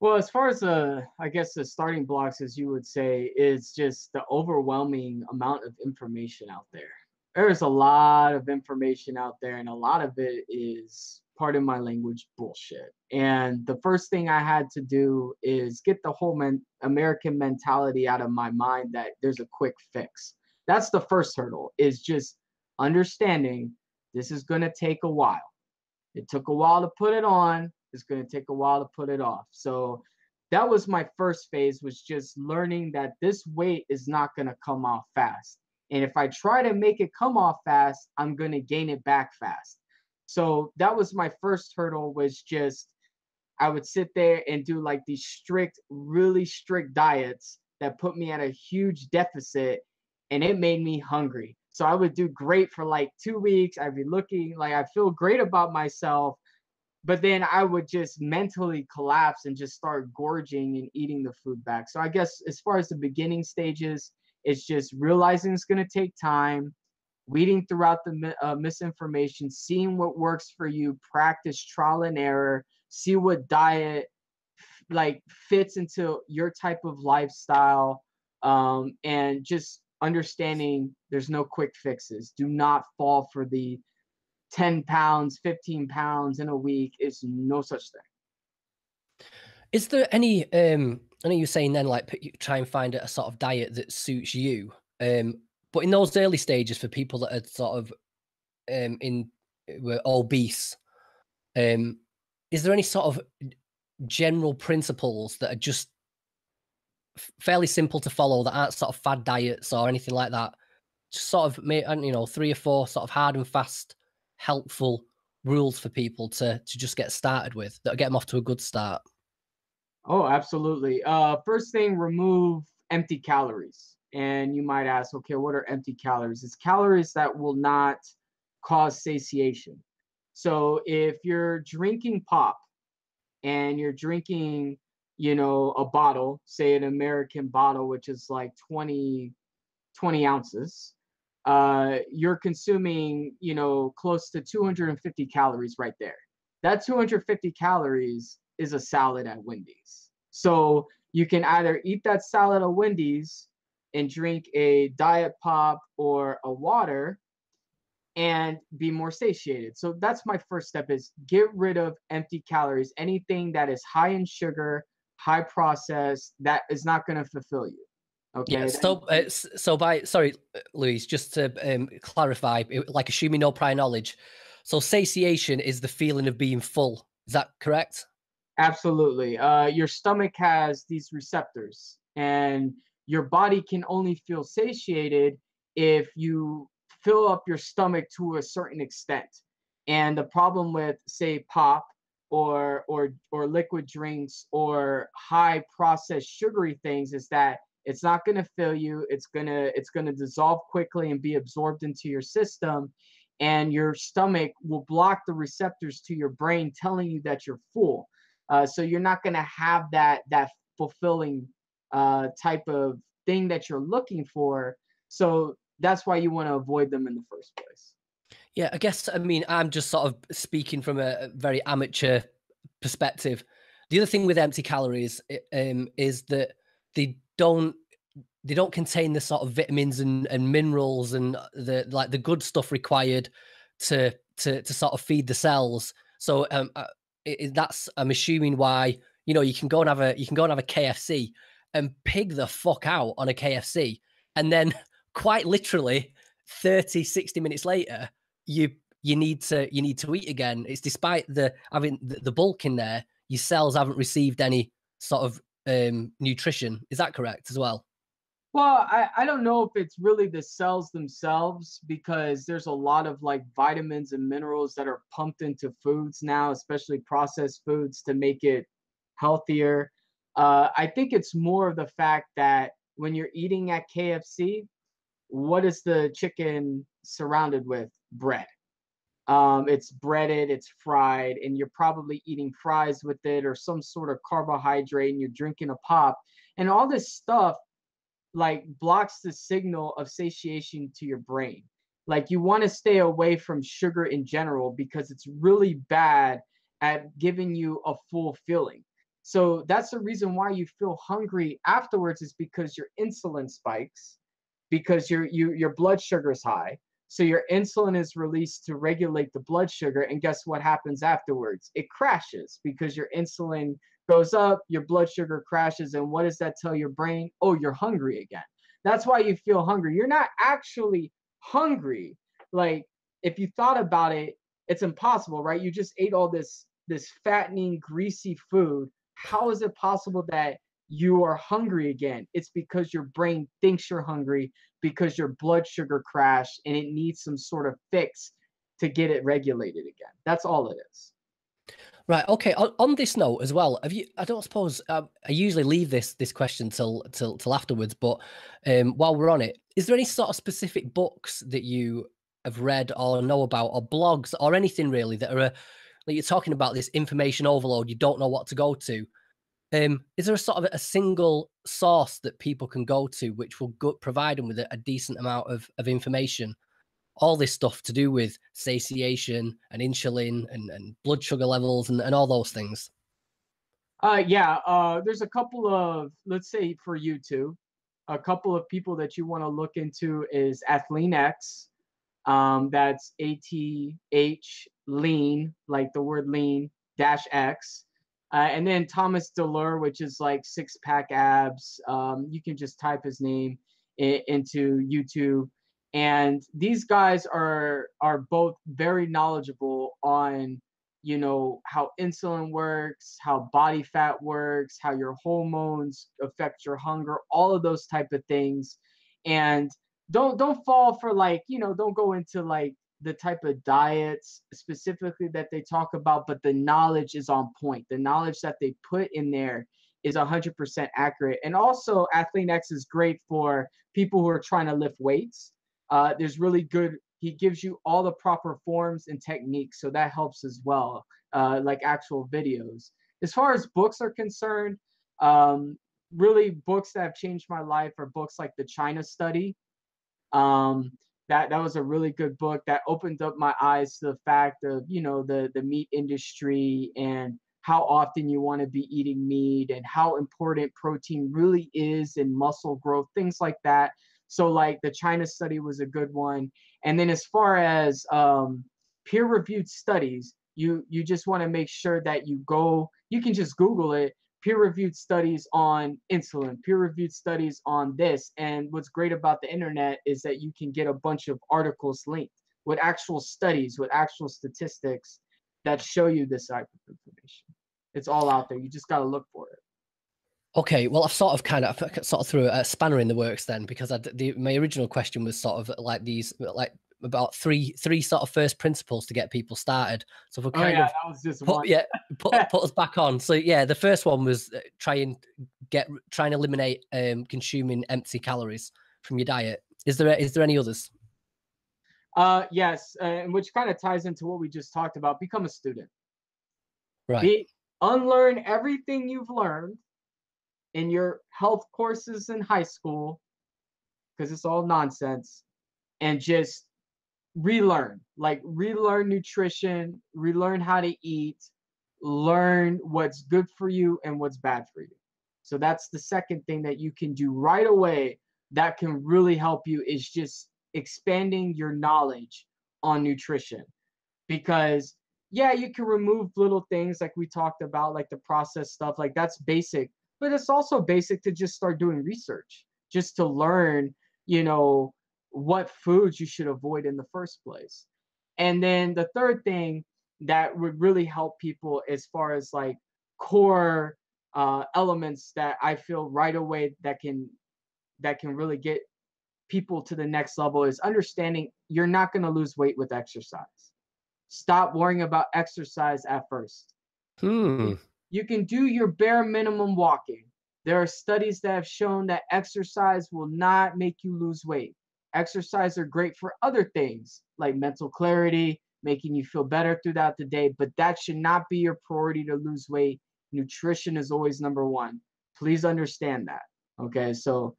well, as far as I guess the starting blocks, as you would say, is just the overwhelming amount of information out there. There's a lot of information out there, and a lot of it is, pardon my language, bullshit. And the first thing I had to do is get the whole American mentality out of my mind that there's a quick fix. That's the first hurdle, is just understanding this is going to take a while. It took a while to put it on. It's going to take a while to put it off. So that was my first phase, was just learning that this weight is not going to come off fast. And if I try to make it come off fast, I'm going to gain it back fast. So that was my first hurdle, was just I would sit there and do like these strict, really strict diets that put me at a huge deficit, and it made me hungry. So I would do great for like 2 weeks. I'd be looking like I feel great about myself, but then I would just mentally collapse and just start gorging and eating the food back. So I guess as far as the beginning stages, it's just realizing it's going to take time, weeding throughout the misinformation, seeing what works for you, practice trial and error, see what diet like fits into your type of lifestyle, and just understanding there's no quick fixes. Do not fall for the 10 pounds, 15 pounds in a week. Is no such thing. Is there any, I know you're saying then, like, try and find a sort of diet that suits you. But in those early stages, for people that are sort of were obese, is there any sort of general principles that are just fairly simple to follow, that aren't sort of fad diets or anything like that? Just sort of, 3 or 4 sort of hard and fast, helpful rules for people to just get started with, that'll get them off to a good start. Oh, absolutely. First thing, remove empty calories. And you might ask, okay, what are empty calories? It's calories that will not cause satiation. So if you're drinking pop and you're drinking, a bottle, say an American bottle, which is like 20 ounces, you're consuming, close to 250 calories right there. That 250 calories is a salad at Wendy's. So you can either eat that salad at Wendy's and drink a diet pop or a water and be more satiated. So that's my first step, is get rid of empty calories. Anything that is high in sugar, high processed, that is not going to fulfill you. Yeah. Okay. So sorry, Louise, just to clarify, like assuming no prior knowledge. So satiation is the feeling of being full. Is that correct? Absolutely. Your stomach has these receptors, and your body can only feel satiated if you fill up your stomach to a certain extent. And the problem with, say, pop or liquid drinks or high processed sugary things is that it's not going to fill you. It's gonna dissolve quickly and be absorbed into your system, and your stomach will block the receptors to your brain, telling you that you're full. So you're not going to have that fulfilling type of thing that you're looking for. So that's why you want to avoid them in the first place. Yeah, I guess, I mean, I'm just sort of speaking from a very amateur perspective. The other thing with empty calories is that they don't they don't contain the sort of vitamins and minerals and the good stuff required to sort of feed the cells. So that's, I'm assuming, why, you can go and have a KFC and pig the fuck out on a KFC, and then quite literally 30-60 minutes later you need to eat again. It's despite having the bulk in there, your cells haven't received any sort of nutrition. Is that correct as well? Well, I don't know if it's really the cells themselves, because there's a lot of like vitamins and minerals that are pumped into foods now, especially processed foods, to make it healthier. I think it's more of the fact that when you're eating at KFC, what is the chicken surrounded with? Bread. It's breaded, it's fried, and you're probably eating fries with it or some sort of carbohydrate, and you're drinking a pop. And all this stuff like blocks the signal of satiation to your brain. Like you want to stay away from sugar in general because it's really bad at giving you a full feeling. So that's the reason why you feel hungry afterwards, is because your insulin spikes, because your blood sugar is high. So your insulin is released to regulate the blood sugar, and guess what happens afterwards? It crashes because your insulin goes up, your blood sugar crashes, and what does that tell your brain? Oh, you're hungry again. That's why you feel hungry. You're not actually hungry. Like if you thought about it, it's impossible, right? You just ate all this fattening, greasy food. How is it possible that you are hungry again? It's because your brain thinks you're hungry because your blood sugar crashed and it needs some sort of fix to get it regulated again. That's all it is. Right. Okay. On this note as well, have you? I don't suppose I usually leave this question till afterwards, but while we're on it, is there any sort of specific books that you have read or know about, or blogs, or anything really that are like, you're talking about this information overload, you don't know what to go to? Is there a sort of a single source that people can go to which will provide them with a decent amount of information? All this stuff to do with satiation and insulin and blood sugar levels and all those things. Yeah, there's a couple of, let's say for YouTube, a couple of people that you want to look into is Athlean X. That's ATH lean, like the word lean dash X. And then Thomas Delure, which is like six pack abs. You can just type his name into YouTube. And these guys are both very knowledgeable on, how insulin works, how body fat works, how your hormones affect your hunger, all of those type of things. And don't fall for like, don't go into like the type of diets specifically that they talk about, but the knowledge is on point. The knowledge that they put in there is 100% accurate. And also Athlean X is great for people who are trying to lift weights. There's really good, he gives you all the proper forms and techniques, so that helps as well, like actual videos. As far as books are concerned, really books that have changed my life are books like The China Study. um, that was a really good book that opened up my eyes to the fact of, the meat industry and how often you want to be eating meat and how important protein really is in muscle growth, things like that. So like the China Study was a good one. And then as far as peer-reviewed studies, you just want to make sure that you can just Google it, peer-reviewed studies on insulin, peer-reviewed studies on this. And what's great about the internet is that you can get a bunch of articles linked with actual studies, with actual statistics that show you this type of information. It's all out there. You just got to look for it. Okay, well, I've sort of threw a spanner in the works then, because my original question was sort of like about three sort of first principles to get people started. So if we that was just one. put us back on. So yeah, the first one was try and eliminate consuming empty calories from your diet. Is there any others? Yes, and which kind of ties into what we just talked about. Become a student. Right. Unlearn everything you've learned in your health courses in high school, because it's all nonsense, and just relearn nutrition, relearn how to eat, learn what's good for you and what's bad for you. So that's the second thing that you can do right away that can really help you, is just expanding your knowledge on nutrition. Because yeah, you can remove little things like we talked about, like the processed stuff, like that's basic, but it's also basic to just start doing research, just to learn, what foods you should avoid in the first place. And then the third thing that would really help people as far as like core elements that I feel right away that can really get people to the next level is understanding you're not going to lose weight with exercise. Stop worrying about exercise at first. Hmm. You can do your bare minimum walking. There are studies that have shown that exercise will not make you lose weight. Exercise are great for other things like mental clarity, making you feel better throughout the day, but that should not be your priority to lose weight. Nutrition is always number one. Please understand that. Okay, so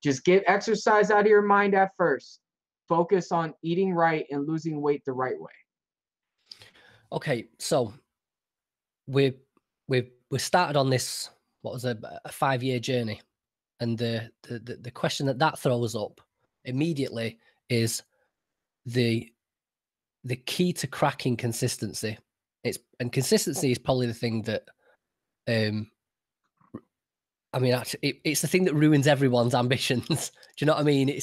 just get exercise out of your mind at first. Focus on eating right and losing weight the right way. Okay, so we started on this, what was a 5-year journey, and the question that throws up immediately is the key to cracking consistency. Consistency is probably the thing that I mean, it's the thing that ruins everyone's ambitions. Do you know what I mean?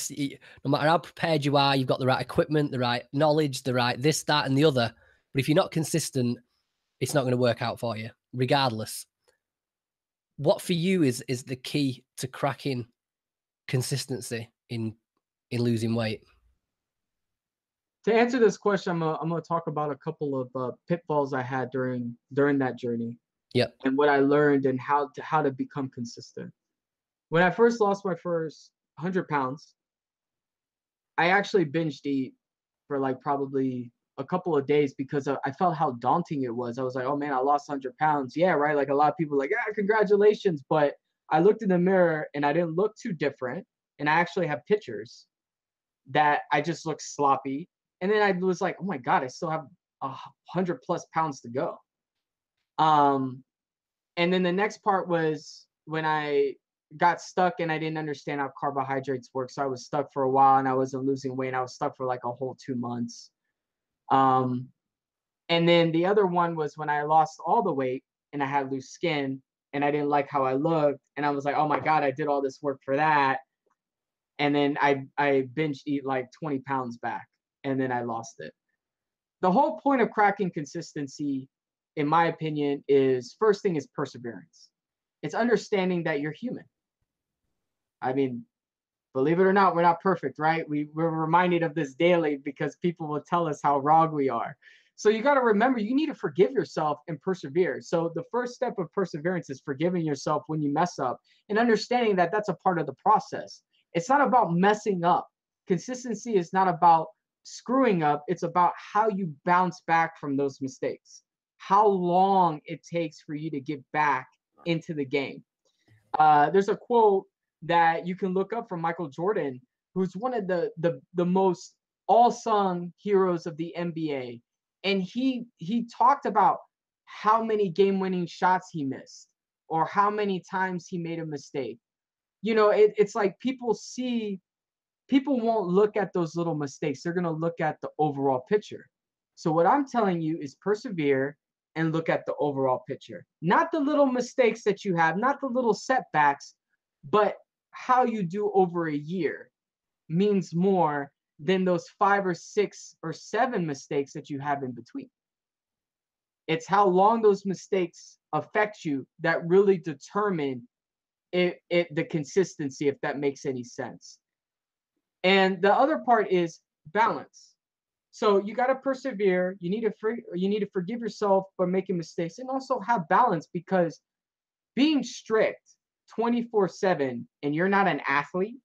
No matter how prepared you are, you've got the right equipment, the right knowledge, the right this, that, and the other. But if you're not consistent, it's not going to work out for you, regardless. What for you is the key to cracking consistency in losing weight? To answer this question, I'm gonna talk about a couple of pitfalls I had during that journey. Yep. And what I learned and how to become consistent. When I first lost my first 100 pounds, I actually binged eat for like probably a couple of days because I felt how daunting it was. I was like, oh man, I lost 100 pounds. Yeah, right. Like a lot of people like, yeah, congratulations. But I looked in the mirror and I didn't look too different. And I actually have pictures that I just looked sloppy. And then I was like, oh my God, I still have 100+ pounds to go. And then the next part was when I got stuck and I didn't understand how carbohydrates work. So I was stuck for a while and I wasn't losing weight. I was stuck for like a whole 2 months. And then the other one was when I lost all the weight and I had loose skin and I didn't like how I looked. And I was like, oh my God, I did all this work for that. And then I binge eat like 20 pounds back and then I lost it. The whole point of cracking consistency, in my opinion, is first thing is perseverance. It's understanding that you're human. I mean, believe it or not, we're not perfect, right? We're reminded of this daily because people will tell us how wrong we are. So you got to remember, you need to forgive yourself and persevere. So the first step of perseverance is forgiving yourself when you mess up and understanding that that's a part of the process. It's not about messing up. Consistency is not about screwing up. It's about how you bounce back from those mistakes, how long it takes for you to get back into the game. There's a quote that you can look up from Michael Jordan, who's one of the most all-sung heroes of the NBA. And he talked about how many game-winning shots he missed or how many times he made a mistake. It's like people won't look at those little mistakes. They're going to look at the overall picture. So what I'm telling you is persevere and look at the overall picture. Not the little mistakes that you have, not the little setbacks, but how you do over a year means more than those 5 or 6 or 7 mistakes that you have in between. It's how long those mistakes affect you that really determine the consistency, if that makes any sense. And the other part is balance. So you got to persevere. You need to forgive yourself for making mistakes and also have balance, because being strict 24/7 and you're not an athlete,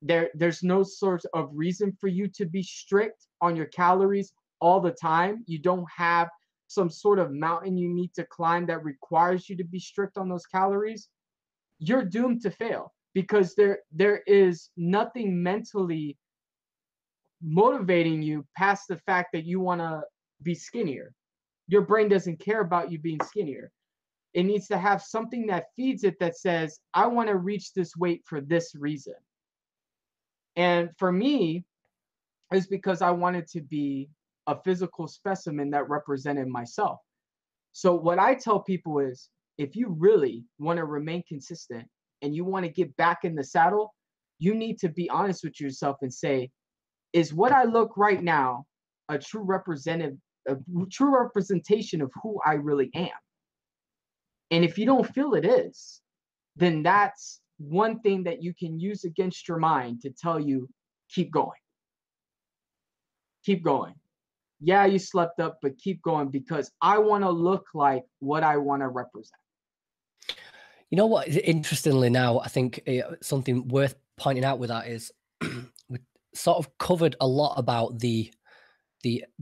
there's no sort of reason for you to be strict on your calories all the time. You don't have some sort of mountain you need to climb that requires you to be strict on those calories. You're doomed to fail, because there is nothing mentally motivating you past the fact that you want to be skinnier. Your brain doesn't care about you being skinnier. It needs to have something that feeds it that says, I want to reach this weight for this reason. And for me, it's because I wanted to be a physical specimen that represented myself. So what I tell people is, if you really want to remain consistent and you want to get back in the saddle, you need to be honest with yourself and say, is what I look right now a true representation of who I really am? And if you don't feel it is, then that's one thing that you can use against your mind to tell you, keep going. Keep going. Yeah, you slept up, but keep going, because I want to look like what I want to represent. You know what? Interestingly, now I think something worth pointing out with that is we sort of covered a lot about the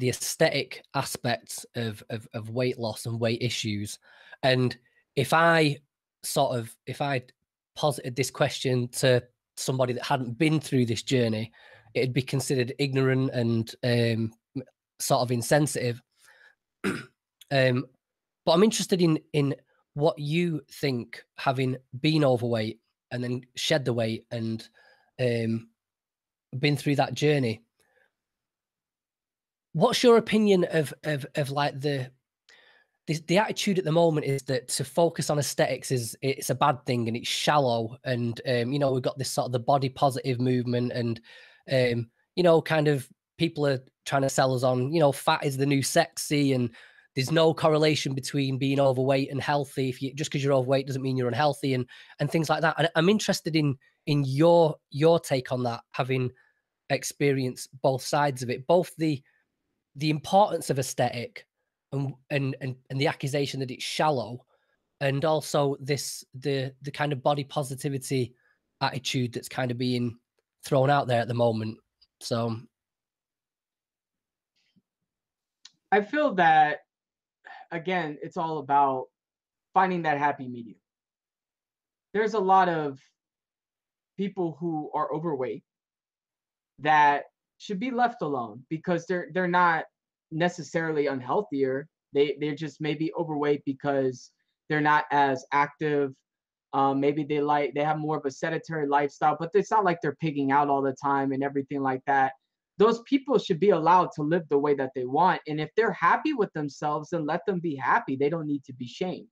aesthetic aspects of weight loss and weight issues. And if I posited this question to somebody that hadn't been through this journey, it'd be considered ignorant and sort of insensitive. But I'm interested in what you think, having been overweight and then shed the weight and been through that journey. What's your opinion of like the attitude at the moment is that to focus on aesthetics it's a bad thing and it's shallow, and you know, we've got this sort of the body positive movement, and you know, kind of people are trying to sell us on, you know, fat is the new sexy, and there's no correlation between being overweight and healthy. If you just because you're overweight doesn't mean you're unhealthy, and things like that. And I'm interested in your take on that, having experienced both sides of it, both the importance of aesthetic and the accusation that it's shallow, and also the kind of body positivity attitude that's kind of being thrown out there at the moment. So I feel that, again, it's all about finding that happy medium. There's a lot of people who are overweight that should be left alone because they're not necessarily unhealthier. They're just maybe overweight because they're not as active. Maybe they have more of a sedentary lifestyle, but it's not like they're pigging out all the time and everything like that. Those people should be allowed to live the way that they want. And if they're happy with themselves, then let them be happy. They don't need to be shamed.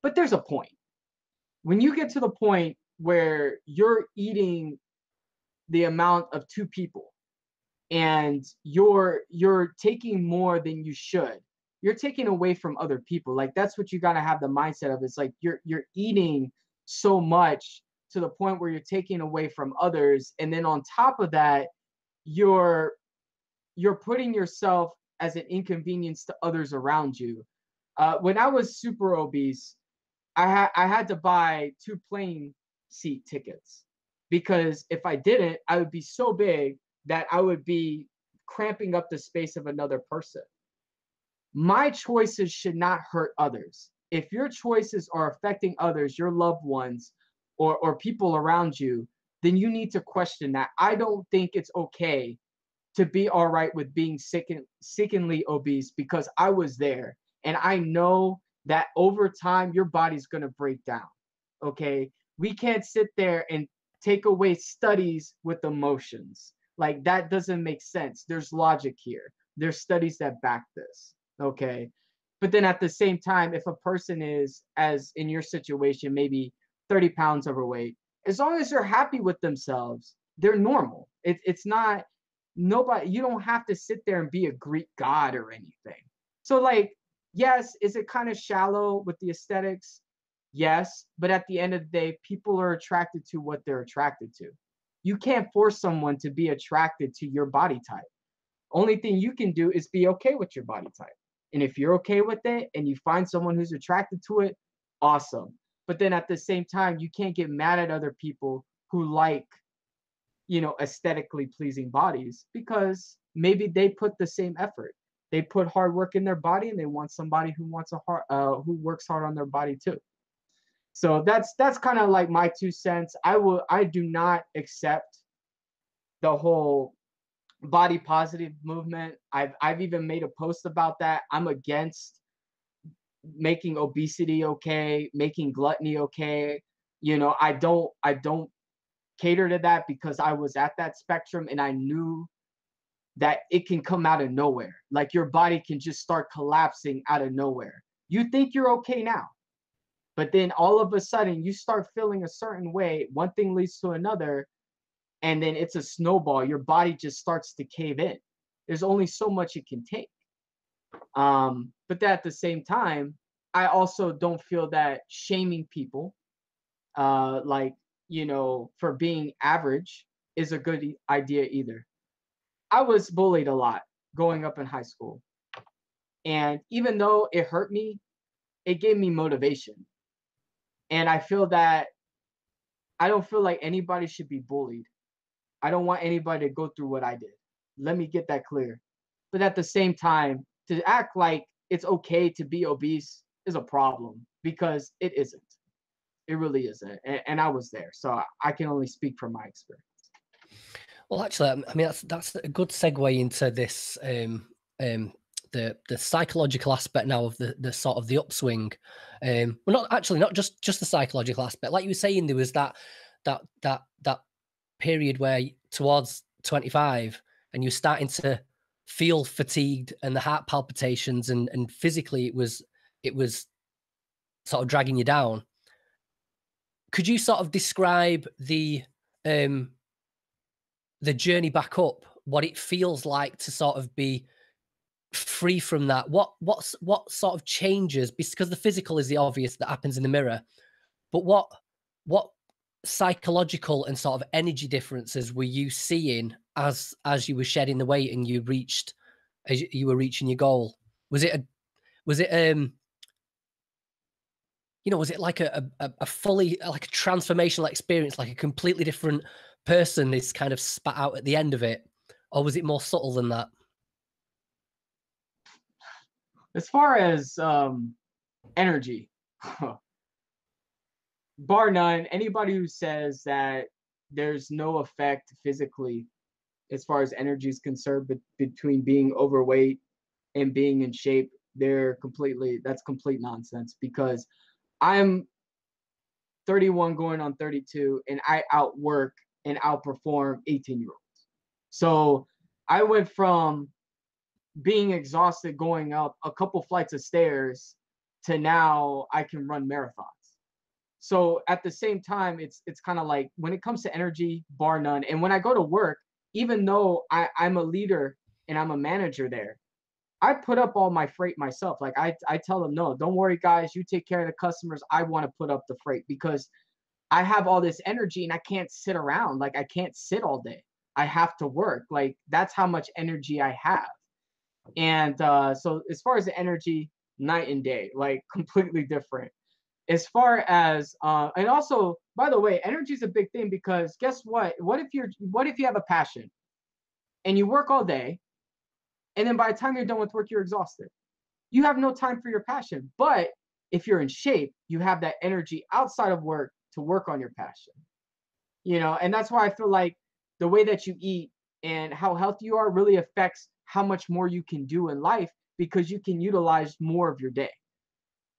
But there's a point. When you get to the point where you're eating the amount of two people and you're taking more than you should, you're taking away from other people. Like, that's what you got to have the mindset of. It's like you're eating so much to the point where you're taking away from others, and then on top of that, you're putting yourself as an inconvenience to others around you. When I was super obese, I had to buy 2 plane seat tickets, because if I didn't, I would be so big that I would be cramping up the space of another person. My choices should not hurt others. If your choices are affecting others, your loved ones, or people around you, then you need to question that. I don't think it's okay to be all right with being sickeningly obese, because I was there, and I know that over time your body's going to break down. Okay, we can't sit there and take away studies with emotions. Like, that doesn't make sense. There's logic here. There's studies that back this. Okay, but then at the same time, if a person is, as in your situation, maybe 30 pounds overweight, as long as they're happy with themselves, they're normal. It's not nobody. You don't have to sit there and be a Greek god or anything. So, like, yes, is it kind of shallow with the aesthetics? Yes, but at the end of the day, people are attracted to what they're attracted to. You can't force someone to be attracted to your body type. Only thing you can do is be okay with your body type. And if you're okay with it and you find someone who's attracted to it, awesome. But then at the same time, you can't get mad at other people who like, you know, aesthetically pleasing bodies, because maybe they put the same effort. They put hard work in their body, and they want somebody who who works hard on their body too. So that's kind of like my 2 cents. I do not accept the whole body positive movement. I've even made a post about that. I'm against making obesity okay, making gluttony okay. You know, I don't cater to that because I was at that spectrum and I knew that it can come out of nowhere. Like your body can just start collapsing out of nowhere. You think you're okay now, but then all of a sudden you start feeling a certain way. One thing leads to another, and then it's a snowball. Your body just starts to cave in. There's only so much it can take. But at the same time, I also don't feel that shaming people, like, you know, for being average is a good idea either. I was bullied a lot growing up in high school. And even though it hurt me, it gave me motivation. And I feel that I don't feel like anybody should be bullied. I don't want anybody to go through what I did. Let me get that clear. But at the same time, to act like it's okay to be obese is a problem because it isn't. It really isn't. And I was there. So I can only speak from my experience. Well, actually, I mean that's a good segue into this the psychological aspect now of the sort of the upswing. Well, not just the psychological aspect. Like you were saying, there was that period where towards 25, and you're starting to feel fatigued and the heart palpitations, and physically it was sort of dragging you down. Could you sort of describe the journey back up, what it feels like to sort of be free from that? What sort of changes? Because the physical is the obvious that happens in the mirror, but what psychological and sort of energy differences were you seeing as you were shedding the weight and as you were reaching your goal? Was it was it like a fully, like a transformational experience, like a completely different person is kind of spat out at the end of it? Or was it more subtle than that? As far as energy, bar none, anybody who says that there's no effect physically as far as energy is concerned between being overweight and being in shape, that's complete nonsense because I'm 31 going on 32 and I outwork and outperform 18-year-olds. So I went from being exhausted going up a couple flights of stairs to now I can run marathons. So at the same time, it's kind of like when it comes to energy, bar none. And when I go to work, even though I'm a leader and I'm a manager there, I put up all my freight myself. Like I tell them, no, don't worry, guys. You take care of the customers. I want to put up the freight because I have all this energy and I can't sit around. Like I can't sit all day. I have to work. Like that's how much energy I have. And so as far as the energy, night and day, like completely different. As far as and also, by the way, energy is a big thing because guess what? What if you have a passion and you work all day, and then by the time you're done with work, you're exhausted. You have no time for your passion. But if you're in shape, you have that energy outside of work to work on your passion. You know, and that's why I feel like the way that you eat and how healthy you are really affects how much more you can do in life because you can utilize more of your day.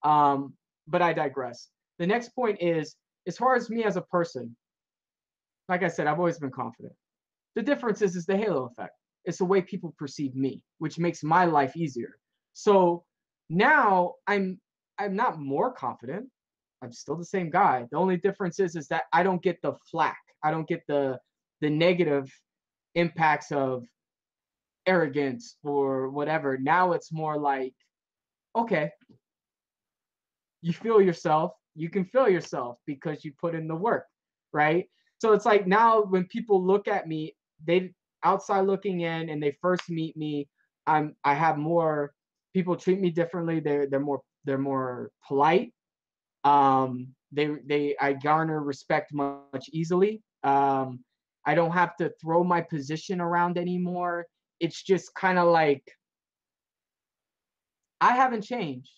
But I digress. The next point is, as far as me as a person, like I said, I've always been confident. The difference is the halo effect. It's the way people perceive me, which makes my life easier. So now I'm not more confident. I'm still the same guy. The only difference is that I don't get the flack. I don't get the negative impacts of arrogance or whatever. Now it's more like, okay, you feel yourself, you can feel yourself because you put in the work, right? So it's like now when people look at me, they outside looking in and they first meet me, I have more people treat me differently. They're more polite. They I garner respect much easily. I don't have to throw my position around anymore. It's just kind of like I haven't changed,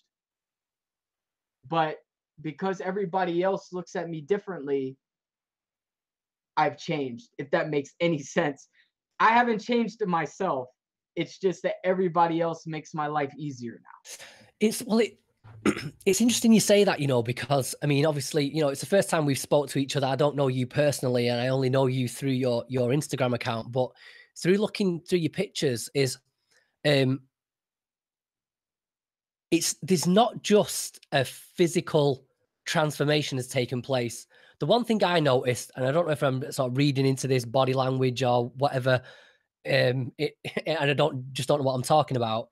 but because everybody else looks at me differently, I've changed, if that makes any sense. I haven't changed to myself. It's just that everybody else makes my life easier now. It's interesting you say that, because I mean, obviously, it's the first time we've spoke to each other. I don't know you personally, and I only know you through your Instagram account. But through looking through your pictures, um, there's not just a physical transformation has taken place. The one thing I noticed, and I don't know if I'm sort of reading into this body language or whatever, and I don't know what I'm talking about,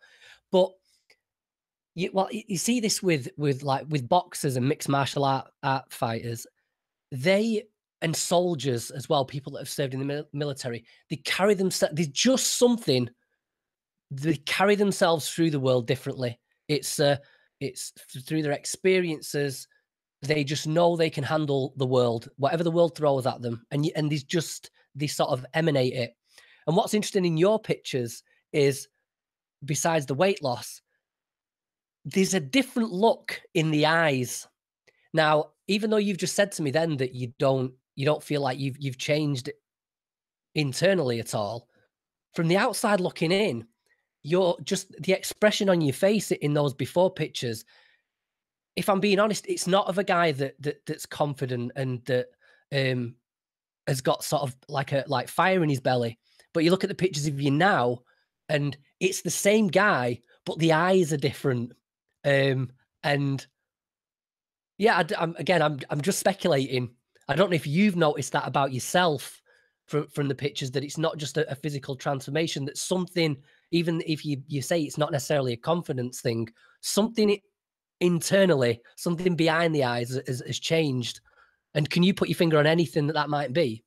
but you see this with boxers and mixed martial art fighters, they and soldiers as well, people that have served in the military, they carry themselves. There's just something. They carry themselves through the world differently. It's through their experiences. They just know they can handle the world, whatever the world throws at them, and they sort of emanate it. And what's interesting in your pictures is, besides the weight loss, there's a different look in the eyes. Now, even though you've just said to me then that you don't feel like you've changed internally at all, from the outside looking in, you're just the expression on your face in those before pictures. If I'm being honest, it's not of a guy that's confident and that has got sort of like fire in his belly. But you look at the pictures of you now, and it's the same guy, but the eyes are different. And yeah, I'm just speculating. I don't know if you've noticed that about yourself from the pictures, that it's not just a physical transformation, that something, even if you say it's not necessarily a confidence thing, something internally, something behind the eyes has changed. And can you put your finger on anything that might be?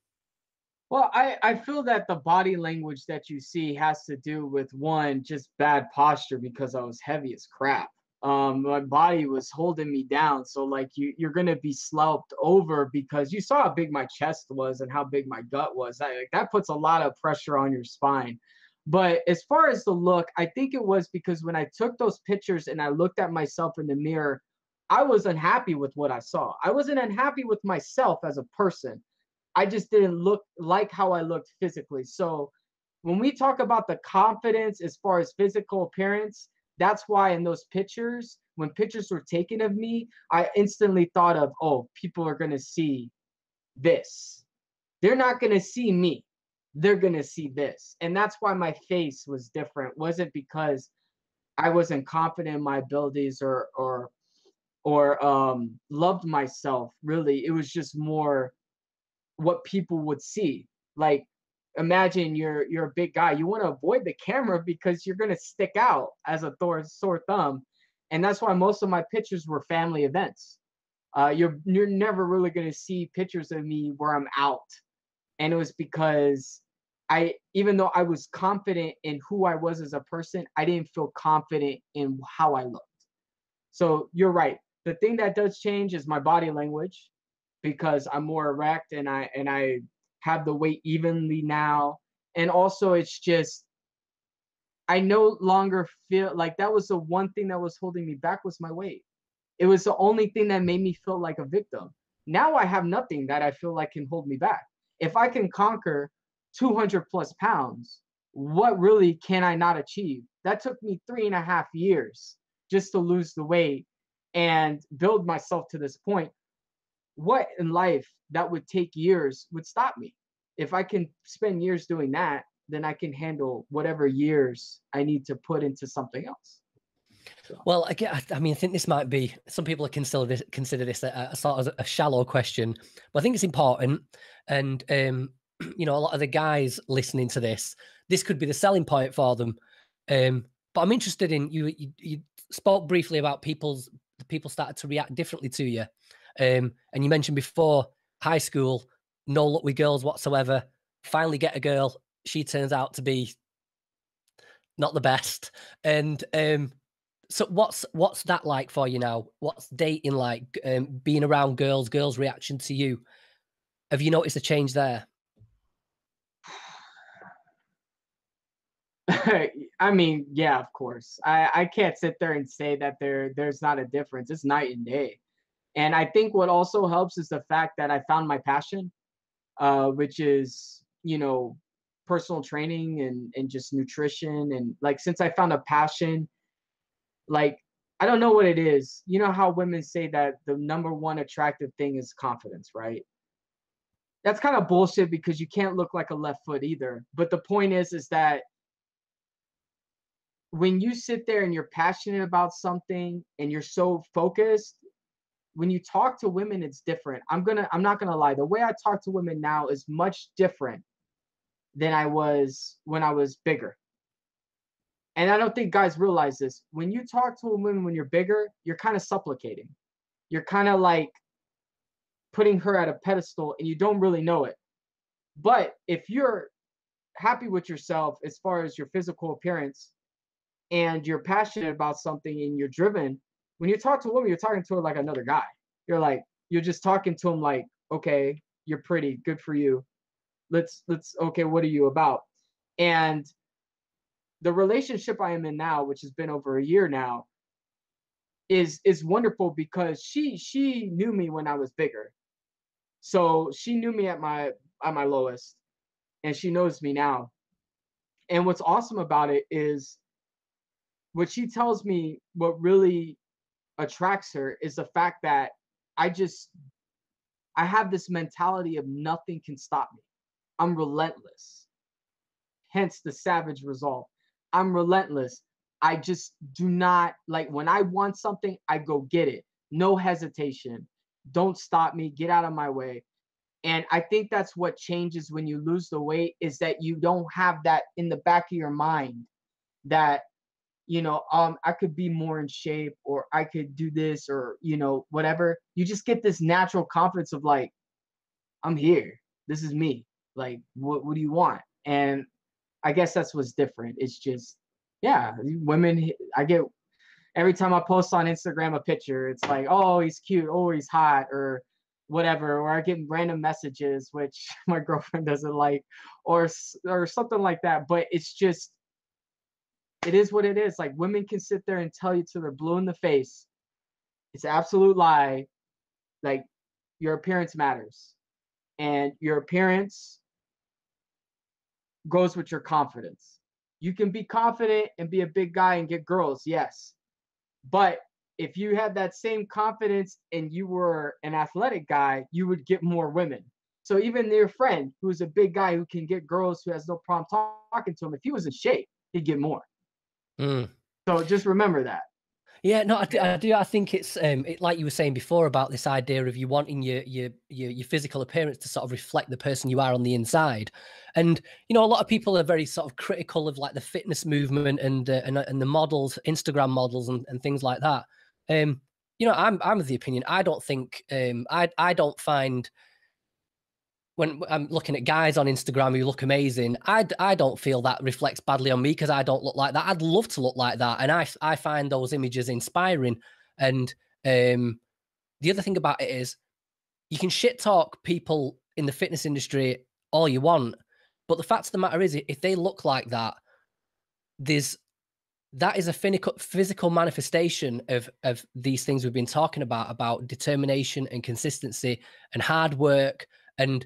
Well, I feel that the body language that you see has to do with, one, just bad posture because I was heavy as crap. My body was holding me down. So like you're gonna be slouched over because you saw how big my chest was and how big my gut was. That puts a lot of pressure on your spine. But as far as the look, I think it was because when I took those pictures and I looked at myself in the mirror, I was unhappy with what I saw. I wasn't unhappy with myself as a person. I just didn't look like how I looked physically. So when we talk about the confidence as far as physical appearance, that's why in those pictures, when pictures were taken of me, I instantly thought of, oh, people are going to see this. They're not going to see me. They're going to see this. And that's why my face was different. It wasn't because I wasn't confident in my abilities or loved myself, really. It was just more what people would see. Like, imagine you're a big guy. You want to avoid the camera because you're gonna stick out as a sore thumb, and that's why most of my pictures were family events. You're never really gonna see pictures of me where I'm out, and it was because even though I was confident in who I was as a person, I didn't feel confident in how I looked. So you're right. The thing that does change is my body language because I'm more erect and I have the weight evenly now. And also it's just I no longer feel like that was the one thing that was holding me back was my weight. It was the only thing that made me feel like a victim. Now I have nothing that I feel like can hold me back. If I can conquer 200 plus pounds, what really can I not achieve? That took me 3.5 years just to lose the weight and build myself to this point. What in life that would take years would stop me? If I can spend years doing that, then I can handle whatever years I need to put into something else. So. Well, I mean, I think this might be, some people consider this a sort of a shallow question, but I think it's important. And a lot of the guys listening to this could be the selling point for them. But I'm interested in you spoke briefly about people started to react differently to you. And you mentioned before high school, no luck with girls whatsoever. Finally get a girl, she turns out to be not the best. And so what's that like for you now? What's dating like? Being around girls' reaction to you. Have you noticed a change there? I mean, yeah, of course. I can't sit there and say that there's not a difference. It's night and day. And I think what also helps is the fact that I found my passion, which is, personal training and just nutrition. And like, since I found a passion, like, I don't know what it is. You know how women say that the number one attractive thing is confidence, right? That's kind of bullshit because you can't look like a left foot either. But the point is that when you sit there and you're passionate about something and you're so focused, when you talk to women, it's different. I'm not gonna lie. The way I talk to women now is much different than I was when I was bigger. And I don't think guys realize this. When you talk to a woman when you're bigger, you're kind of supplicating. You're kind of like putting her at a pedestal and you don't really know it. But if you're happy with yourself as far as your physical appearance and you're passionate about something and you're driven, when you talk to a woman, you're talking to her like another guy. You're just talking to him like, okay, you're pretty, good for you. Okay, what are you about? And the relationship I am in now, which has been over a year now, is wonderful because she knew me when I was bigger. So she knew me at my lowest, and she knows me now. And what's awesome about it is what she tells me, what really attracts her is the fact that I just I have this mentality of nothing can stop me. I'm relentless. Hence the savage resolve. I'm relentless. I just do not like when I want something, I go get it. No hesitation. Don't stop me. Get out of my way. And I think that's what changes when you lose the weight is that you don't have that in the back of your mind that, I could be more in shape or I could do this or, whatever. You just get this natural confidence of like, I'm here. This is me. Like, what do you want? And I guess that's what's different. It's just, yeah, women, I get every time I post on Instagram a picture, it's like, oh, he's cute, oh, he's hot, or whatever. Or I get random messages, which my girlfriend doesn't like, or something like that. But it's just, it is what it is. Like women can sit there and tell you till they're blue in the face. It's an absolute lie. Like your appearance matters, and your appearance goes with your confidence. You can be confident and be a big guy and get girls, yes. But if you had that same confidence and you were an athletic guy, you would get more women. So even your friend who's a big guy who can get girls who has no problem talking to him, if he was in shape, he'd get more. Mm. So just remember that. Yeah, no, I do. I think it's like you were saying before about this idea of you wanting your physical appearance to sort of reflect the person you are on the inside, and a lot of people are very sort of critical of like the fitness movement and the models, Instagram models, and things like that. I'm of the opinion. I don't think I don't find when I'm looking at guys on Instagram who look amazing, I don't feel that reflects badly on me because I don't look like that. I'd love to look like that, and I find those images inspiring. And the other thing about it is, you can shit talk people in the fitness industry all you want, but the fact of the matter is, if they look like that, that is a physical manifestation of these things we've been talking about determination and consistency and hard work. And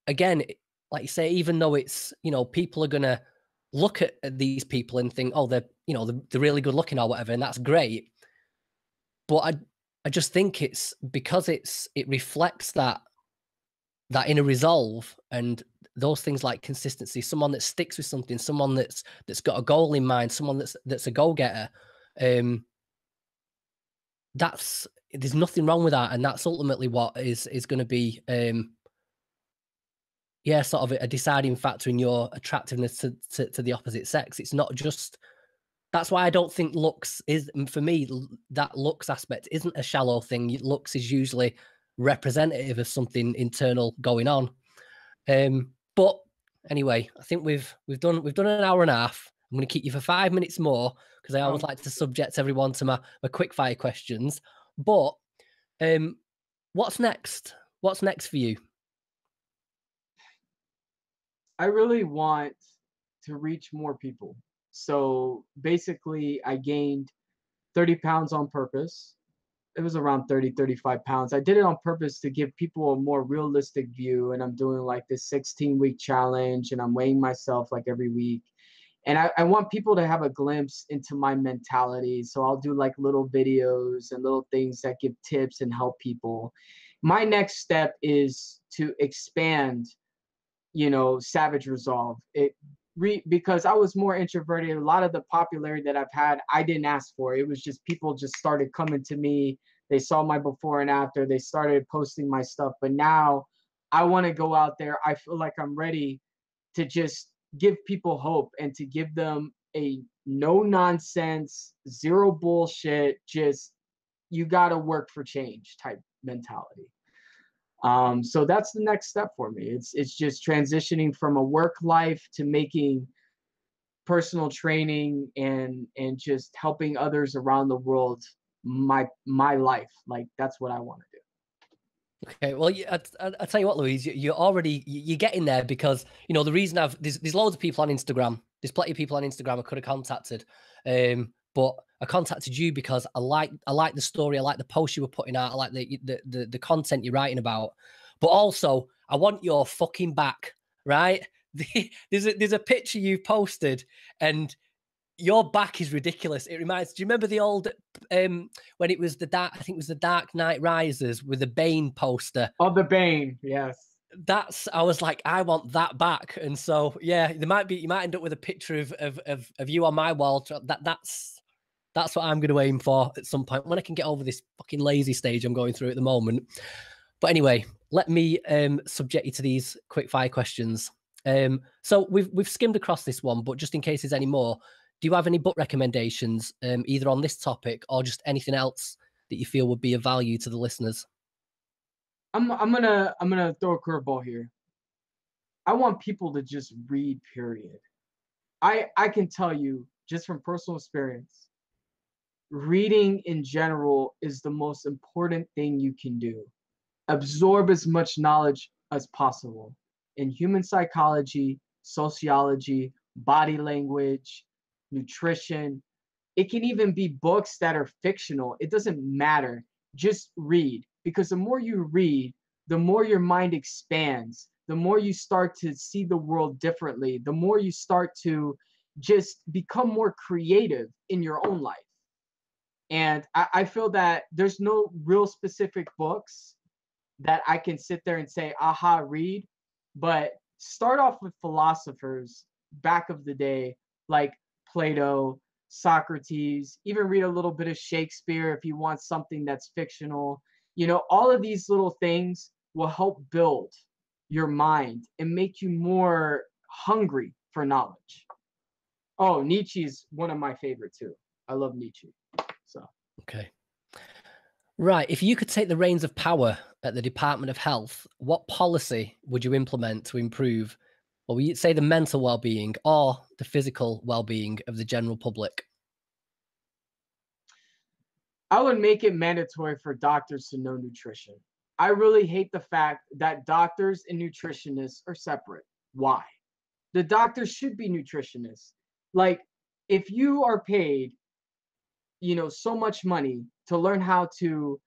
again, like you say, even though it's, people are going to look at these people and think, oh, they're really good looking or whatever, and that's great. But I just think it's because it reflects that inner resolve and those things like consistency, someone that sticks with something, someone that's got a goal in mind, someone that's a go-getter. There's nothing wrong with that. And that's ultimately what is going to be, sort of a deciding factor in your attractiveness to the opposite sex. It's not just, that's why I don't think looks is, for me, that looks aspect isn't a shallow thing. Looks is usually representative of something internal going on. But anyway, I think we've done an hour and a half. I'm going to keep you for 5 minutes more because I always like to subject everyone to my quick fire questions. But what's next? What's next for you? I really want to reach more people. So basically, I gained 30 pounds on purpose. it was around 30, 35 pounds. I did it on purpose to give people a more realistic view. And I'm doing like this 16-week challenge, and I'm weighing myself like every week. And I want people to have a glimpse into my mentality. So I'll do like little videos and little things that give tips and help people. My next step is to expand, Savage Resolve. Because I was more introverted. A lot of the popularity that I've had, I didn't ask for. It was just people just started coming to me. They saw my before and after. They started posting my stuff. But now I want to go out there. I feel like I'm ready to just give people hope and to give them a no nonsense, zero bullshit, just you got to work for change type mentality. So that's the next step for me. It's just transitioning from a work life to making personal training and just helping others around the world my life. Like that's what I want to do. Okay, well, I tell you what, Louise, you're already you're getting there because the reason there's loads of people on Instagram. There's plenty of people on Instagram I could have contacted, but I contacted you because I like the story, I like the post you were putting out, I like the content you're writing about, but also I want your fucking back, right? There's a picture you've posted and your back is ridiculous. It reminds. Do you remember the old when it was I think it was the Dark Knight Rises with the Bane poster? Oh, the Bane, yes. I was like, I want that back. And so yeah, you might end up with a picture of you on my wall. That's what I'm going to aim for at some point when I can get over this fucking lazy stage I'm going through at the moment. But anyway, let me subject you to these quick fire questions. So we've skimmed across this one, but just in case there's any more, do you have any book recommendations, either on this topic or just anything else that you feel would be of value to the listeners? I'm gonna throw a curveball here. I want people to just read, period. I can tell you just from personal experience, reading in general is the most important thing you can do. Absorb as much knowledge as possible in human psychology, sociology, body language, nutrition. It can even be books that are fictional. It doesn't matter. Just read, because the more you read, the more your mind expands, the more you start to see the world differently, the more you start to just become more creative in your own life. And I feel that there's no real specific books that I can sit there and say, aha, read. But start off with philosophers back of the day, like Plato, Socrates, even read a little bit of Shakespeare if you want something that's fictional. All of these little things will help build your mind and make you more hungry for knowledge. Oh, Nietzsche's one of my favorite too. I love Nietzsche. So okay. Right. If you could take the reins of power at the Department of Health, what policy would you implement to improve, well, we say the mental well-being or the physical well-being of the general public? I would make it mandatory for doctors to know nutrition. I really hate the fact that doctors and nutritionists are separate. Why? The doctors should be nutritionists. Like, if you are paid, so much money to learn how to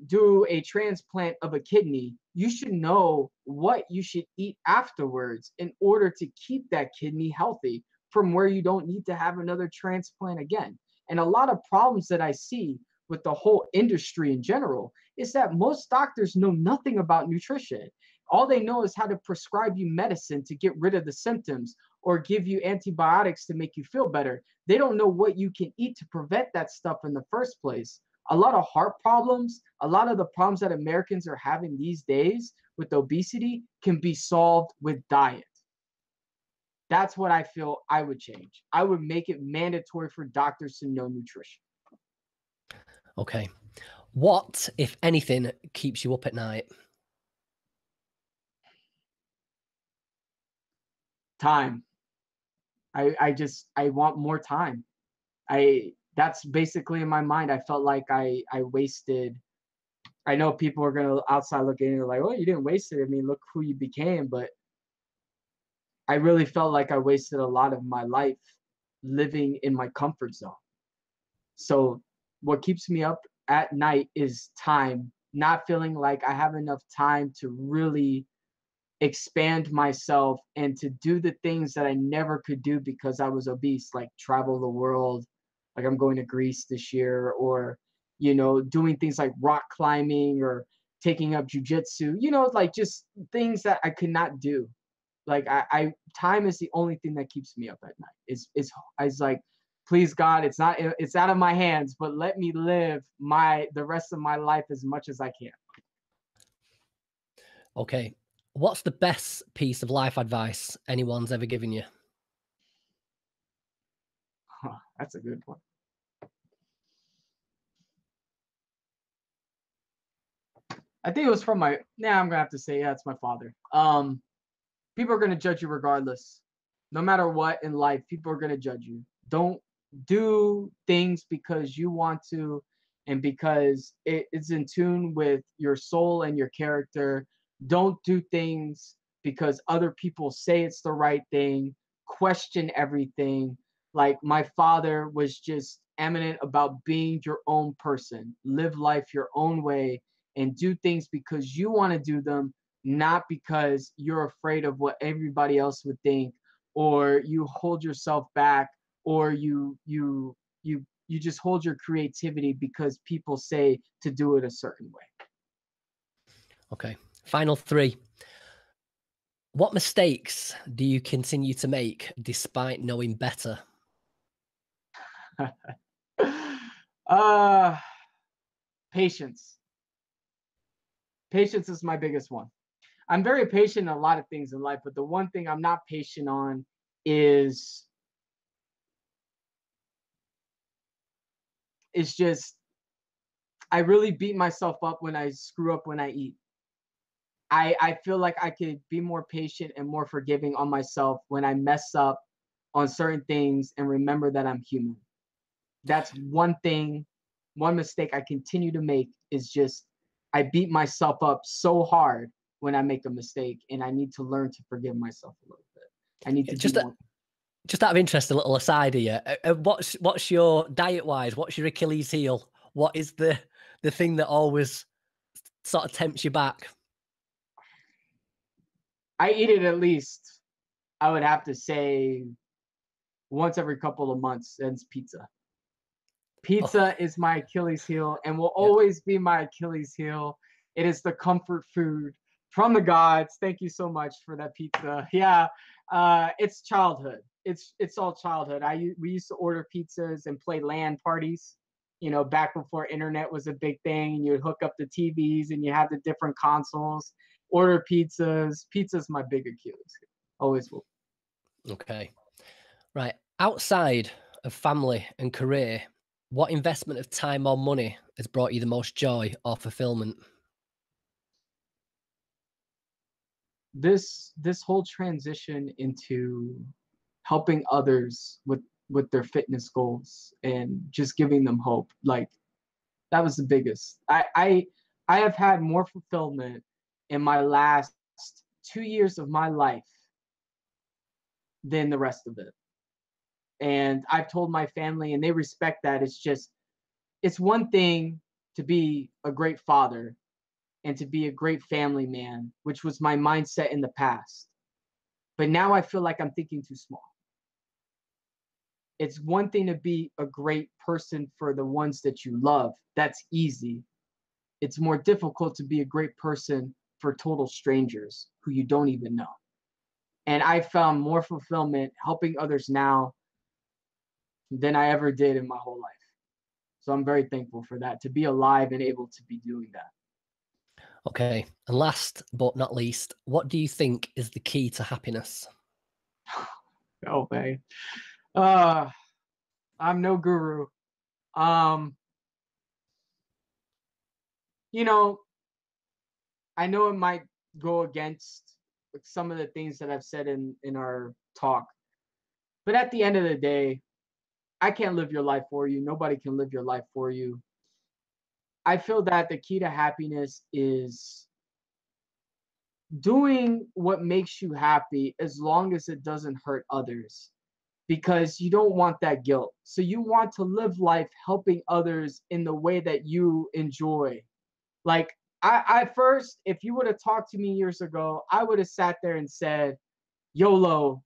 do a transplant of a kidney, you should know what you should eat afterwards in order to keep that kidney healthy from where you don't need to have another transplant again. And a lot of problems that I see with the whole industry in general is that most doctors know nothing about nutrition. All they know is how to prescribe you medicine to get rid of the symptoms or give you antibiotics to make you feel better. They don't know what you can eat to prevent that stuff in the first place. A lot of heart problems, a lot of the problems that Americans are having these days with obesity can be solved with diet. That's what I feel I would change. I would make it mandatory for doctors to know nutrition. Okay. What, if anything, keeps you up at night? Time. I want more time. That's basically in my mind. I felt like I wasted. I know people are gonna outside looking and like, oh, you didn't waste it. I mean, look who you became. But I really felt like I wasted a lot of my life living in my comfort zone. So what keeps me up at night is time, not feeling like I have enough time to really expand myself and to do the things that I never could do because I was obese, like travel the world. Like I'm going to Greece this year, or, doing things like rock climbing or taking up jujitsu, like just things that I could not do. Like I time is the only thing that keeps me up at night. It's like, please God, it's out of my hands, but let me live the rest of my life as much as I can. Okay. What's the best piece of life advice anyone's ever given you? Huh, that's a good one. I think it was from I'm gonna have to say, yeah, it's my father. People are gonna judge you regardless. No matter what in life, people are gonna judge you. Don't do things because you want to and because it's in tune with your soul and your character. Don't do things because other people say it's the right thing. Question everything. Like my father was just eminent about being your own person. Live life your own way and do things because you want to do them, not because you're afraid of what everybody else would think, or you hold yourself back, or you just hold your creativity because people say to do it a certain way. Okay. Final three. What mistakes do you continue to make despite knowing better? uh Patience. Patience is my biggest one. I'm very patient in a lot of things in life, but the one thing I'm not patient on is just I really beat myself up when I screw up when I eat. I feel like I could be more patient and more forgiving on myself when I mess up on certain things and remember that I'm human. That's one thing, one mistake I continue to make is just I beat myself up so hard when I make a mistake, and I need to learn to forgive myself a little bit. I need to be more. Just out of interest, a little aside here. What's your diet wise? What's your Achilles heel? What is the thing that always sort of tempts you back? I eat it at least, I would have to say, once every couple of months, and it's pizza. Pizza is my Achilles heel and will always be my Achilles heel. It is the comfort food from the gods. Thank you so much for that pizza. Yeah, it's childhood. It's all childhood. We used to order pizzas and play LAN parties. Back before internet was a big thing, and you'd hook up the TVs and you have the different consoles. Order pizzas. Pizza's my big Achilles heel. Always will. Okay, right. Outside of family and career, what investment of time or money has brought you the most joy or fulfillment? This whole transition into helping others with their fitness goals and just giving them hope, like that was the biggest. I have had more fulfillment in my last 2 years of my life than the rest of it, and I've told my family and they respect that. It's one thing to be a great father and to be a great family man, which was my mindset in the past. But now I feel like I'm thinking too small. It's one thing to be a great person for the ones that you love. That's easy. It's more difficult to be a great person for total strangers who you don't even know. And I found more fulfillment helping others now than I ever did in my whole life. So I'm very thankful for that, to be alive and able to be doing that. Okay, and last but not least, what do you think is the key to happiness? Oh, man. I'm no guru. Um, you know, I know it might go against some of the things that I've said in our talk, but at the end of the day, I can't live your life for you. Nobody can live your life for you. I feel that the key to happiness is doing what makes you happy as long as it doesn't hurt others. because you don't want that guilt. So you want to live life helping others in the way that you enjoy. Like I first, if you would have talked to me years ago, I would have sat there and said, YOLO,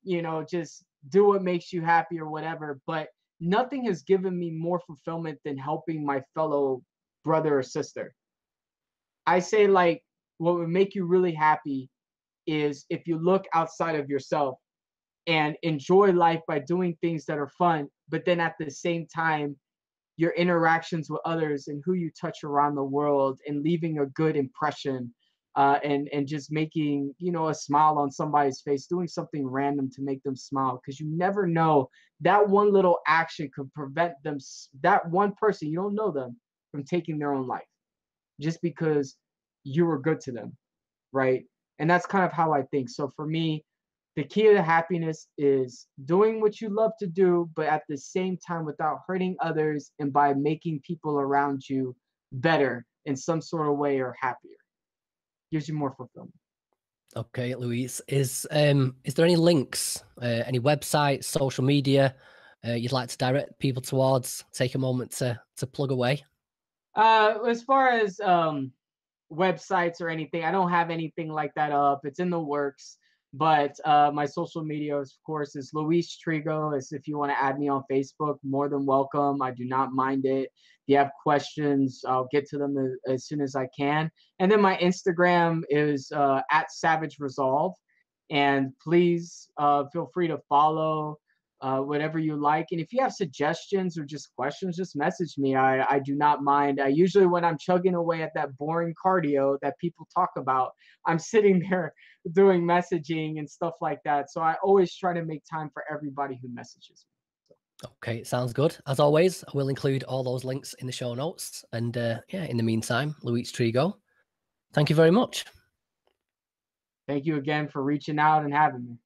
just do what makes you happy or whatever. But nothing has given me more fulfillment than helping my fellow brother or sister. I say, like, what would make you really happy is if you look outside of yourself and enjoy life by doing things that are fun, but then at the same time, your interactions with others and who you touch around the world and leaving a good impression, and just making a smile on somebody's face, doing something random to make them smile, because you never know, that one little action could prevent them, that one person, you don't know them, from taking their own life just because you were good to them, right? And that's kind of how I think. So for me, the key to happiness is doing what you love to do, but at the same time without hurting others and by making people around you better in some sort of way or happier. Gives you more fulfillment. Okay, Luis, is there any links, any websites, social media you'd like to direct people towards? Take a moment to plug away. As far as websites or anything, I don't have anything like that up. It's in the works. But my social media, of course, is Luis Trigo. As if you want to add me on Facebook, more than welcome. I do not mind it. If you have questions, I'll get to them as soon as I can. And then my Instagram is at Savage Resolve. And please feel free to follow whatever you like. And if you have suggestions or just questions, just message me. I do not mind. I usually, when I'm chugging away at that boring cardio that people talk about, I'm sitting there doing messaging and stuff like that. So I always try to make time for everybody who messages me. Okay, sounds good. As always, I will include all those links in the show notes. And yeah, in the meantime, Luis Trigo, thank you very much. Thank you again for reaching out and having me.